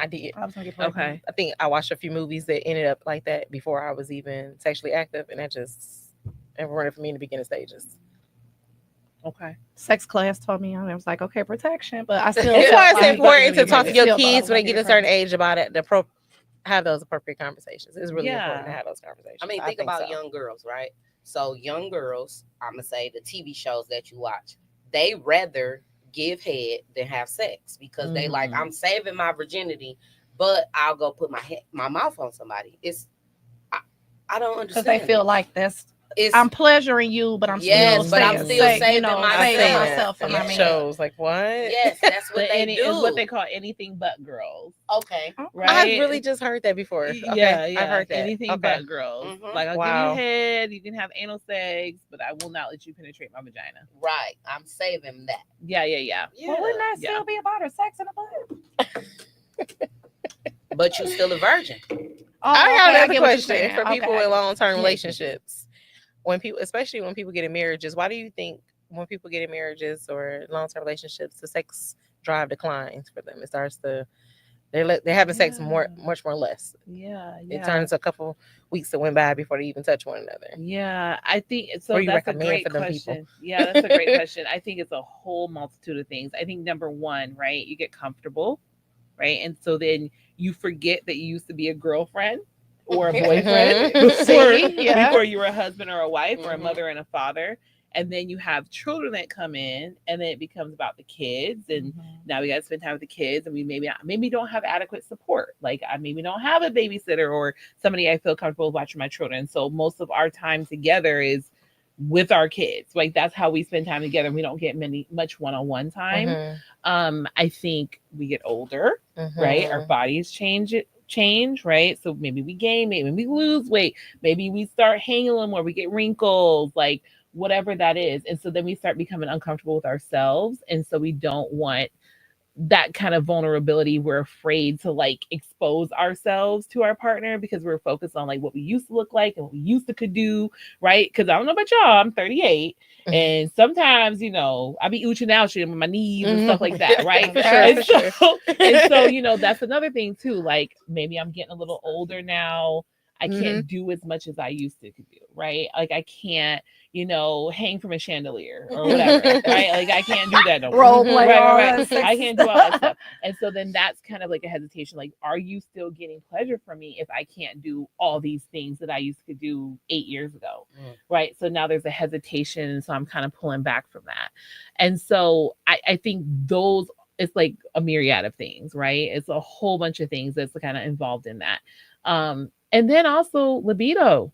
I did. I was gonna get pregnant. Okay. I think I watched a few movies that ended up like that before I was even sexually active, and that just ruined it for me in the beginning stages. Okay. Sex class taught me. I was like, okay, protection, but I still. That's felt why it's like- important to Still talk to thought your I was kids when gonna they get get a certain pregnant. age about it. Have those appropriate conversations. It's really important to Yeah. have those conversations. I mean, think about so. young girls, right? So young girls, I'm gonna say the TV shows that you watch, they rather give head than have sex because they like, Mhm. I'm saving my virginity but I'll go put my mouth on somebody. I don't Because understand. they feel it. like that's it's I'm pleasuring you, but I'm Yes, still but I'm saying, still say, saving saving myself. myself for my Yeah. man. Shows like what? yes, that's what they do. It's what they call anything but girls. Okay. Right? I've really just heard that before. Okay, Yeah, I've heard that. anything Okay. but girls. Mhm. Like I'll Wow. give you head, you can have anal sex, but I will not let you penetrate my vagina. Right. I'm saving that. Yeah. Well, wouldn't that Yeah. still be about her sex in the butt? But you still a virgin. Oh, I okay, got another get what you're question saying. for Okay, people I in get what long-term you're- relationships. When people, especially when people get in marriages, why do you think when people get in marriages or long-term relationships, the sex drive declines for them? It starts to they're having sex much more less. Yeah. It turns a couple weeks that went by before they even touch one another. Yeah, I think so. What do you That's a recommend great for them people? question. Yeah, that's a great question. I think it's a whole multitude of things. I think number one, right, you get comfortable, right, and so then you forget that you used to be a girlfriend or a boyfriend Mhm. before you were a husband or a wife or a Mhm. mother and a father. And then you have children that come in, and then it becomes about the kids. And now we got to spend time with the kids, and we maybe don't have adequate support. Like I maybe don't have a babysitter or somebody I feel comfortable watching my children. So most of our time together is with our kids. Like that's how we spend time together. We don't get much one-on-one time. Mhm. I think we get older, right? Our bodies change, right? So maybe we gain, maybe we lose weight, maybe we start hanging a little more, we get wrinkles, like whatever that is. And so then we start becoming uncomfortable with ourselves. And so we don't want that kind of vulnerability. We're afraid to like expose ourselves to our partner because we're focused on like what we used to look like and what we used to could do, right? Because I don't know about y'all, I'm 38, and sometimes I be ooching out shit with my knees and stuff like that, right? For sure, And for so, and so that's another thing too. Like maybe I'm getting a little older now. I can't do as much as I used to do, right? Like I can't, hang from a chandelier or whatever, right? Like I can't do that no more. Role play, all that I sexy can't do all that stuff. stuff. And so then that's kind of like a hesitation. Like, are you still getting pleasure from me if I can't do all these things that I used to do 8 years ago? Right. So now there's a hesitation. And so I'm kind of pulling back from that. And so I think it's like a myriad of things, right? It's a whole bunch of things that's kind of involved in that. And then also libido,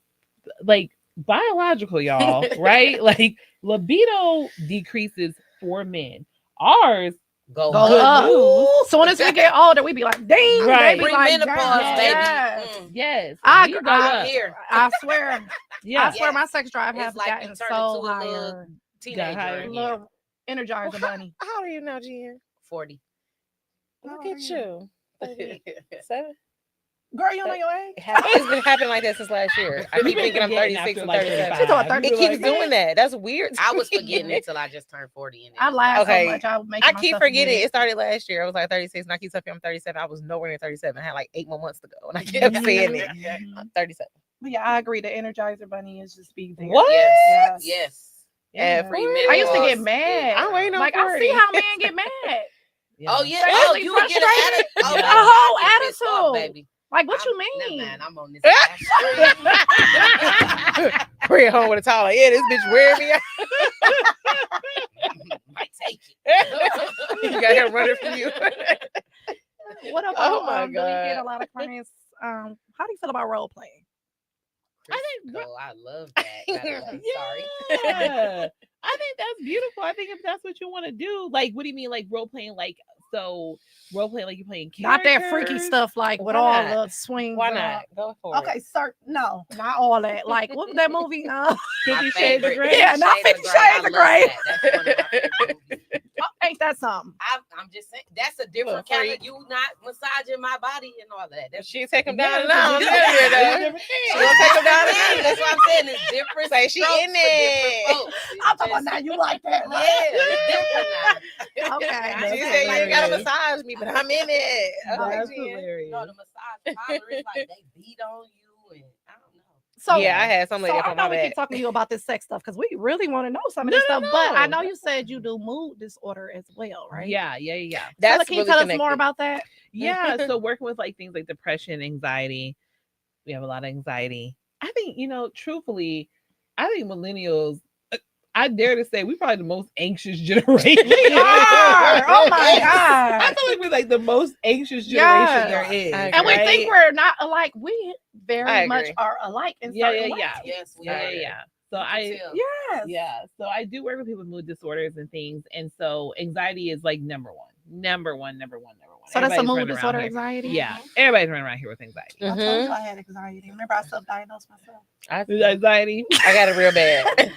like biological, y'all, right? Like libido decreases for men. Ours Go Go up. up. news. Soon as we get older, we be like, ding, Right. they be like, Premenopause, "Yes." baby. Yes. Yes, I- we go I- up. Here. I swear, Yeah, I swear, my sex drive It's has like you gotten turn so into a little higher. teenager higher. again. Little Energizer bunny. How old are you now, Jen? 40. Look at you. 37. Girl, you don't know your age? It's been happening like that since last year. I keep thinking I'm 36 and 37. She's talking 30. It keeps doing that. That's weird. I was forgetting it till I just turned 40. And I laugh Okay. so much. I would make I keep forgetting. It started last year. I was like 36, and I keep telling I'm 37. I was nowhere near 37. I had like 8 more months to go, and I kept saying it. I'm 37. Yeah, I agree. The Energizer bunny is just being there. What? Yes. Yes. Yes. Yeah, I used to get mad. I'm waiting on Like, I see 40. how men get mad. Oh, yeah. They Oh, really you would get an frustrated. attitude. Oh, Yeah. baby, A whole I get pissed off, attitude. baby. Like, what you Never mean? mind, I'm on this street. Bring it home with a towel. Yeah, this bitch wearing me out. Might take You got him running from you. What about, Oh my do we get God. a lot of clients? How do you feel about role playing? Oh, I love that. By the way. Sorry. Yeah. I think that's beautiful. I think if that's what you want to do, like, what do you mean, like role playing? Like, so role playing, like you're playing Not characters? that freaky stuff, like with Why all not? the swings. Why and all. not? Go for Okay, it. sir. No, not all that. Like, what was that movie? 50 My Shades of favorite. Grey? Yeah, not 50 I Shades of love Grey. that. That's one of my favorite movies. Ain't that something? I'm just saying that's a different Little kind of you not massaging my body and all that. That's She take him down Yeah, and down. it's a different She thing. gonna take him down and Yeah, down. that's what I'm saying. It's different. Say she strokes in for different it. folks. It's I'm talking about just- now. You like that? Yeah, Right? it's different now. Okay. She Okay. said you ain't gotta hilarious. massage me, but I'm in it. That's Okay, Jen. hilarious. You know, the massage parlor is like they beat on you and I don't know. So Yeah, I had some lady So up I on know my we back. keep talking to you about this sex stuff because we really want to know some of No, this no, stuff. But I no. know you said you do mood disorder as well, right? Yeah. Stella, That's can you really tell us connected. more about that? Yeah. So working with like things like depression, anxiety, we have a lot of anxiety. I think, truthfully, I think millennials, I dare to say we probably the most anxious generation. We are. Oh my I God. feel like we're like the most anxious generation Yes. there is. I And we Right? think we're not alike. We I very much agree. are alike in Yeah, certain yeah, yeah. ways. Yes, we Yeah, are. yeah, yeah. So You can I tell. Yes. yeah, so I do work with people with mood disorders and things, and so anxiety is like number one. So that's a Everybody's mood running around disorder, here. anxiety. Yeah, everybody's running around here with anxiety. I told Mhm. you I had anxiety. Remember, I self-diagnosed myself. Anxiety. I got it real bad.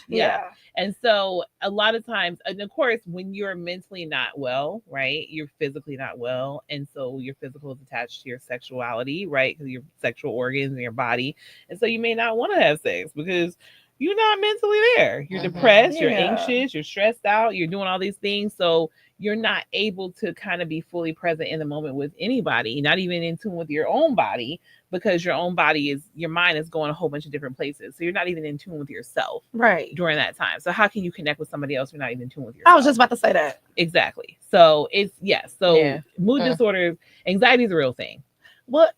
Yeah. And so a lot of times, and of course, when you're mentally not well, right, you're physically not well. And so your physical is attached to your sexuality, right? Because your sexual organs in your body. And so you may not want to have sex because you're not mentally there. You're Mhm. depressed, you're Yeah. anxious, you're stressed out, you're doing all these things. So you're not able to kind of be fully present in the moment with anybody, not even in tune with your own body, because your own body is, your mind is going a whole bunch of different places. So you're not even in tune with yourself Right. during that time. So how can you connect with somebody else? You're not even in tune with yourself. I was just about to say that. Exactly. So it's So Yeah. mood disorders, anxiety is a real thing. What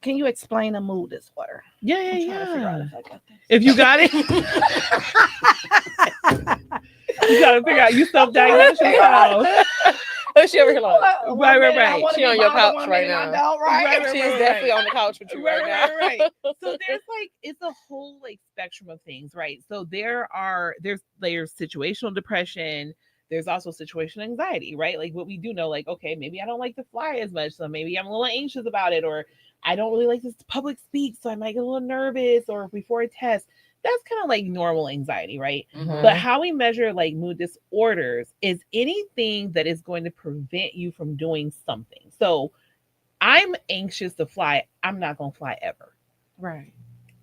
can you explain a mood disorder? Yeah, I'm trying to figure out yeah. if I got this. If you got it, you gotta figure out you self-diagnose yourself. Oh, she over here like, Right. I wanna She be on your bothered, couch one right minute I now. don't, right? Right, she's right, definitely right. on the couch with you right, Right, now. So there's like, it's a whole like spectrum of things, right? So there's situational depression. There's also situational anxiety, right? Like what we do know, like, okay, maybe I don't like to fly as much, so maybe I'm a little anxious about it, or I don't really like to public speak, so I might get a little nervous, or before a test. That's kind of like normal anxiety, right? Mhm. But how we measure like mood disorders is anything that is going to prevent you from doing something. So I'm anxious to fly. I'm not going to fly ever. Right.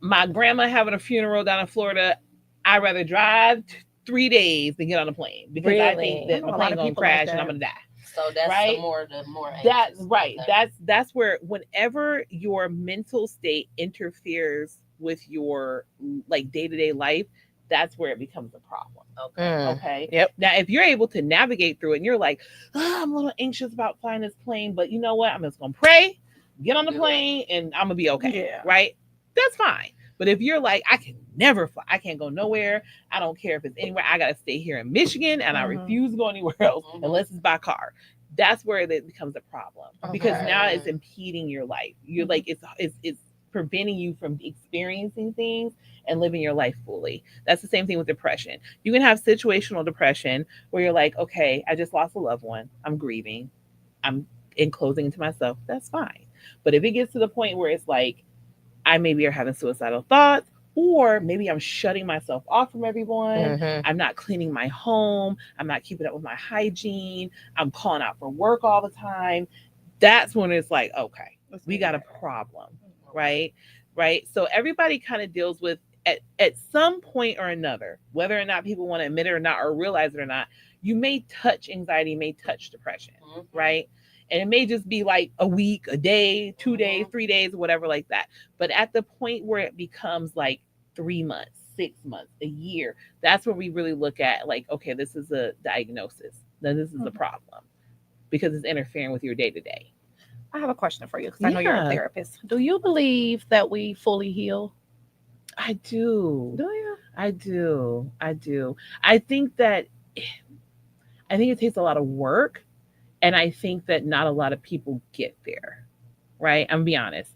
My grandma having a funeral down in Florida. I'd rather drive 3 days than get on a plane because I think Really? I that know the a lot plane of going to people like crash and that. I'm going to die. So that's Right? the more That's anxious. right. Okay. That's where whenever your mental state interferes with your like day-to-day life, that's where it becomes a problem. Okay. Okay. Yep. Now, if you're able to navigate through it and you're like, I'm a little anxious about flying this plane, but you know what? I'm just gonna pray, get on the Yeah. plane, and I'm gonna be okay. Yeah. Right? That's fine. But if you're like, I can never fly, I can't go nowhere. I don't care if it's anywhere. I gotta stay here in Michigan, and I Mhm. refuse to go anywhere else Mhm. unless it's by car. That's where it becomes a problem because Okay. now it's impeding your life. You're Mhm. like it's preventing you from experiencing things and living your life fully. That's the same thing with depression. You can have situational depression where you're like, okay, I just lost a loved one. I'm grieving. I'm enclosing into myself. That's fine. But if it gets to the point where it's like, I maybe are having suicidal thoughts, or maybe I'm shutting myself off from everyone. Mhm. I'm not cleaning my home. I'm not keeping up with my hygiene. I'm calling out for work all the time. That's when it's like, okay, we got a problem, right? Right. So everybody kind of deals with at some point or another, whether or not people want to admit it or not, or realize it or not, you may touch anxiety, may touch depression, Mhm. right? And it may just be like a week, a day, 2 days, Mhm. 3 days, whatever like that. But at the point where it becomes like 3 months, 6 months, a year, that's where we really look at like, okay, this is a diagnosis. Then this is a Mhm. problem because it's interfering with your day to day. I have a question for you because I know you're a Yeah. therapist. Do you believe that we fully heal? I do. Do you? I do. I do. I think that I think it takes a lot of work, and I think that not a lot of people get there. Right? I'm gonna be honest.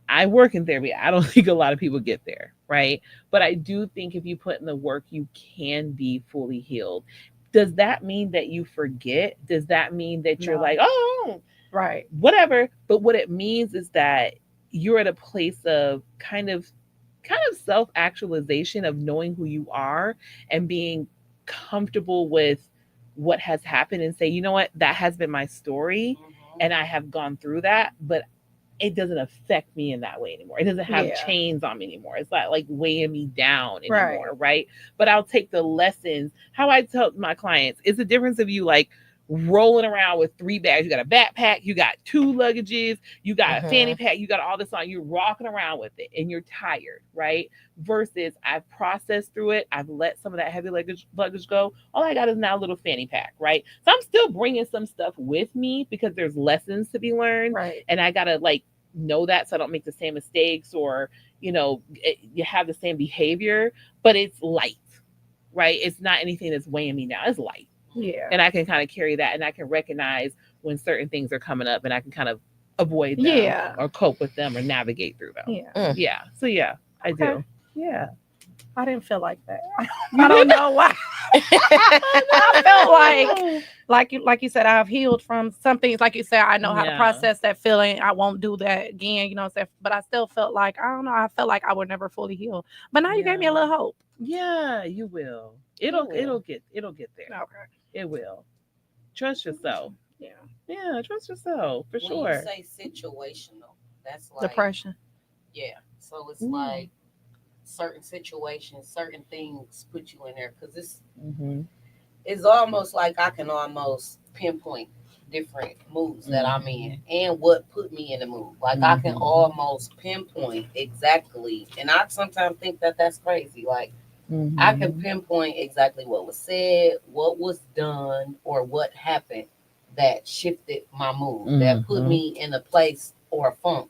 I work in therapy. I don't think a lot of people get there, right? But I do think if you put in the work, you can be fully healed. Does that mean that you forget? Does that mean that you're No. like, oh, Right. whatever? But what it means is that you're at a place of kind of self-actualization of knowing who you are and being comfortable with what has happened and say, you know what, that has been my story Mhm. and I have gone through that, but it doesn't affect me in that way anymore. It doesn't have Yeah. chains on me anymore. It's not like weighing me down Right. anymore, right? But I'll take the lessons. How I tell my clients, it's the difference of you like rolling around with 3 bags. You got a backpack, you got 2 luggages, you got a fanny pack, you got all this on. You're walking around with it and you're tired, right? Versus I've processed through it. I've let some of that heavy luggage go. All I got is now a little fanny pack, right? So I'm still bringing some stuff with me because there's lessons to be learned. Right. And I gotta like know that so I don't make the same mistakes or you have the same behavior, but it's light. right? It's not anything that's weighing me down. It's light. Yeah. And I can kind of carry that, and I can recognize when certain things are coming up, and I can kind of avoid them Yeah. or cope with them or navigate through them. Yeah. Yeah. So yeah, I Okay. do. Yeah. I didn't feel like that. I don't know why. I felt like you said, I've healed from some things. Like you said, I know how to Yeah. process that feeling. I won't do that again, you know what I'm saying? But I still felt like, I don't know, I felt like I would never fully heal. But now you gave me a Yeah. little hope. Yeah, you will. It'll get there. Okay. It will. Trust yourself. Yeah. Yeah, trust yourself for When sure. you say situational, that's like Depression. Yeah. So it's Mm. like certain situations, certain things put you in there because it's almost like I can almost pinpoint different moods that I'm in and what put me in the mood. Like I can almost pinpoint exactly, and I sometimes think that that's crazy. Like I can pinpoint exactly what was said, what was done, or what happened that shifted my mood, that put me in a place or a funk.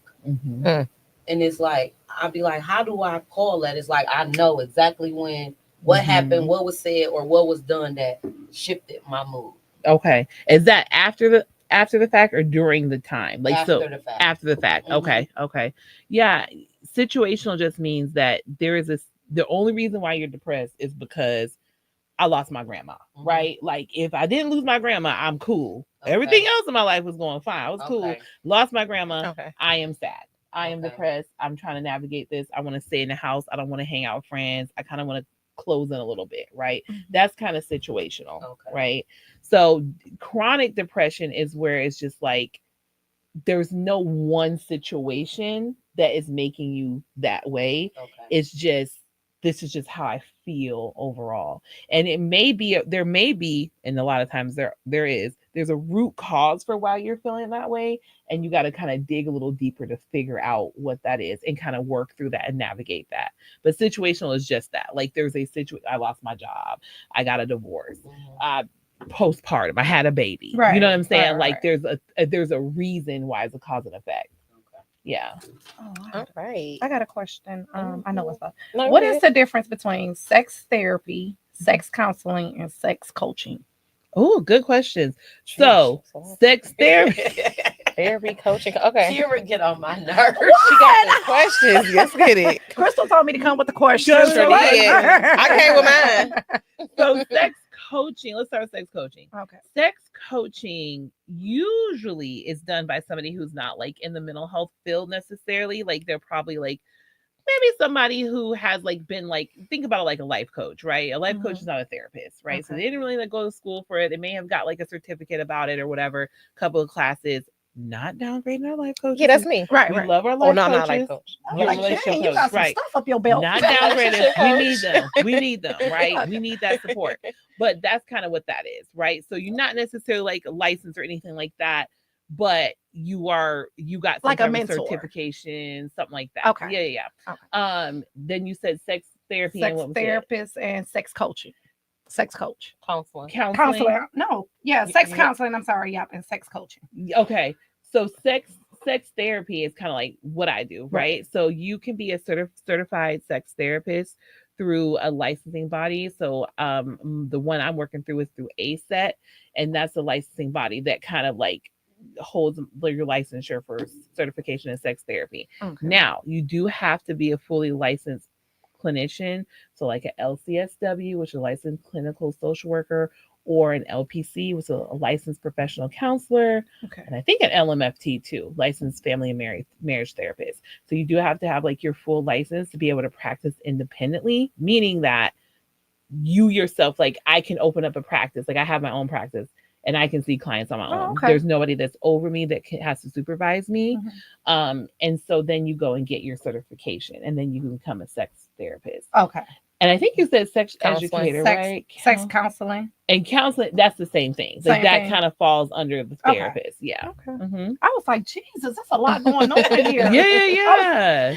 And it's like, I'll be like, how do I call that? It's like, I know exactly when, what happened, what was said, or what was done that shifted my mood. Okay. Is that after the fact or during the time? Like After so the fact. after the fact. Okay. Okay. Yeah. Situational just means that there is the only reason why you're depressed is because I lost my grandma, right? Like if I didn't lose my grandma, I'm cool. Okay. Everything else in my life was going fine. I was cool. Okay. Lost my grandma. Okay. I am sad. I am Okay. depressed. I'm trying to navigate this. I want to stay in the house. I don't want to hang out with friends. I kind of want to close in a little bit, right? That's kind of situational, Okay. right? So chronic depression is where it's just like there's no one situation that is making you that way. Okay. It's just this is just how I feel overall. And it may be there may be, and a lot of times there's a root cause for why you're feeling that way. And you got to kind of dig a little deeper to figure out what that is and kind of work through that and navigate that. But situational is just that. Like there's a situation, I lost my job, I got a divorce, postpartum, I had a baby. Right, You know what I'm saying? right, Like there's a reason why it's a cause and effect. Yeah. Oh, All right. I got a question. I know what's up. No, What go is ahead. the difference between sex therapy, sex counseling, and sex coaching? Oh, good questions. So, sex therapy. Therapy, coaching. Okay. Kira get on my nerves. She got the questions. Let's get it. Crystal told me to come with the questions. Sure did. I came with mine. So, sex coaching. Let's start with sex coaching. Okay. Sex coaching usually is done by somebody who's not like in the mental health field necessarily. Like they're probably like maybe somebody who has like been like, think about it like a life coach, right? A life coach is not a therapist, right? So Okay. they didn't really like go to school for it. They may have got like a certificate about it or whatever, couple of classes. Not downgrading our life coaches. Yeah, that's me. Right, We right. love our life Oh, no, I'm coaches. not a life coach. Your Like, relationship dang, you coach, got some right? stuff up your belt. Not downgraded. Relationship We coach. need them. We need them, right? We need that support. But that's kind of what that is, right? So you're not necessarily like a license or anything like that, but you got some Like a type of mentor. certification, something like that. Okay. Yeah. Okay. Then you said sex therapy and Sex what was it? therapist and sex coaching. Sex coach. Counseling. Counseling. Counselor. No. Yeah, sex Yeah. counseling. I'm sorry. Yep. And sex coaching. Okay. So sex therapy is kind of like what I do, right? So you can be a certified sex therapist through a licensing body. So the one I'm working through is through ASET, and that's a licensing body that kind of like holds your licensure for certification in sex therapy. Okay. Now, you do have to be a fully licensed clinician, so like an LCSW, which is a licensed clinical social worker, or an LPC, which is a licensed professional counselor, Okay. and I think an LMFT too, licensed family and marriage therapist. So you do have to have like your full license to be able to practice independently, meaning that you yourself, like I can open up a practice, like I have my own practice and I can see clients on my own. okay. There's nobody that's over me that has to supervise me. Mhm. And so then you go and get your certification and then you can become a sex therapist. Okay. And I think you said sex Counseling. educator, Sex, right? sex counseling. And counseling, that's the same thing. Like Same that thing. kind of falls under the Okay. therapist. Yeah. Okay. Mhm. I was like, Jesus, that's a lot going on here. Yeah.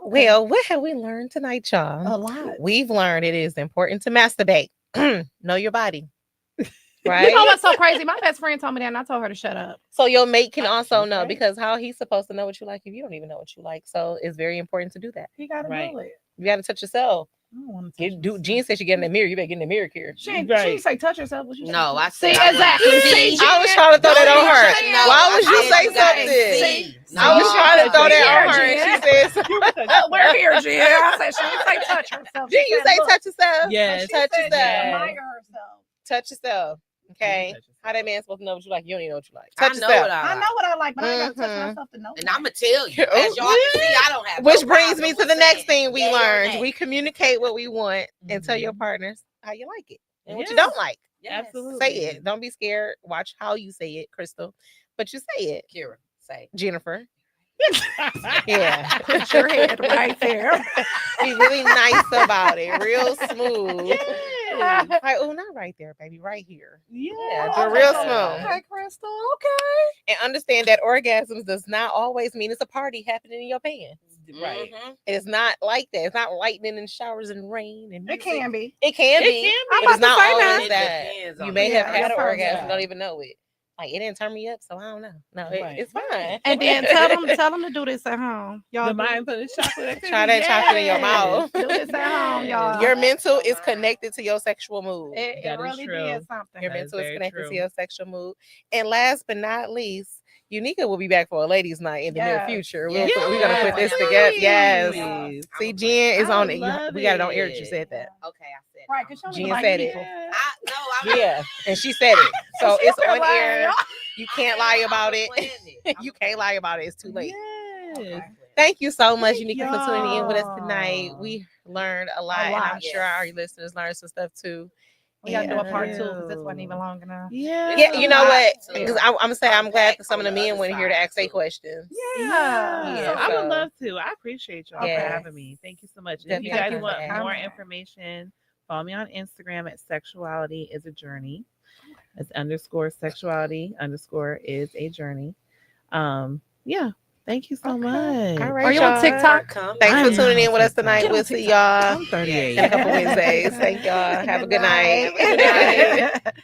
Well, what have we learned tonight, y'all? A lot. We've learned it is important to masturbate. Know your body. You Right? know what's so crazy? My best friend told me that, and I told her to shut up. So your mate can also know, Okay. because how he's supposed to know what you like if you don't even know what you like. So it's very important to do that. He got to Right. do it. You got to touch yourself. I don't want to touch Jean said she get in the mirror. You better get in the mirror, Kira. She ain't Right. say touch herself. What you say? No, I See, said exactly. See, See, I was trying to throw that on her. No, Why would you I say said that. something? See, I was no, trying to throw We're that on her, here, and she said, we're here, Jen. I said she didn't say touch herself. "Did you said say look. touch yourself? Yes. She touch said yourself. admire herself. Touch yourself." Okay. How that man supposed to know what you like? You don't even know what you like. I Touch know yourself. what I I like. know what I like, but I gotta touch Mhm. myself to know. And I'm gonna tell you. Oh, As y'all can see, I don't have. Which no brings problem me to with the next saying thing we yay or learned. nay. We communicate what we want and tell your Mhm. partners how you like it and what you Yes. don't like. Yes. Absolutely. Say it. Don't be scared. Watch how you say it, Crystal. But you say it, Kira, say. Jennifer. Yeah. Put your head right there. Be really nice about it. Real smooth. Yes. Like, oh, not right there, baby. Right here. Yeah. do it real smooth. Okay, Crystal. Okay. And understand that orgasms does not always mean it's a party happening in your pants. Right. Mhm. It's not like that. It's not lightning and showers and rain and It music. can be. It can It be. can I'm But about it's not to say always that. It that. depends You on may the have person. had an Yeah, orgasm yeah. and don't even know it. Like it didn't turn me up, so I don't know. No, Right. it's fine. And then tell them to do this at home. Y'all The do- mindfulness chocolate. Try that chocolate in your Yes. mouth. Do this at home, y'all. Your mental is connected to your sexual mood. It That is really true. did something. Your That is mental is very connected true. to your sexual mood. And last but not least, Unica will be back for a ladies' night in the near Yes. future. Yes. We're gonna put this Yes. together. Yes. Please. See, Jen is I on it. love We got it on air that you it. said that. Okay, I said. Right, because Jen she don't like said it. people. Yeah. I'm Yeah, and she said it. So She it's feel on like, air. y'all. You can't lie about it. it. You can't lie about it. It's too late. Yes. Okay. Thank you so much, Thank Unica, for tuning in with us tonight. y'all. We learned a lot, A and lot, I'm sure yes. our listeners learned some stuff too. We gotta do a part Yeah. 2 because this wasn't even long enough. Yeah. Yeah, you know what? So, Because I'm gonna say I'm glad back that some of the on the men other went here to side, ask their too. questions. Yeah. Yeah, I would so- love to. I appreciate y'all Yes. for having me. Thank you so much. And if you Definitely guys want thank you for more having me. information, follow me on Instagram at sexuality is a journey. It's _sexuality_ is a journey. Yeah. Thank you so Okay. much. All right, Are you on y'all. TikTok? Thanks I for am tuning in on with us TikTok. tonight. Get on We'll see TikTok. y'all I'm 38. in a couple Wednesdays. Thank y'all. Have a good night. Good night.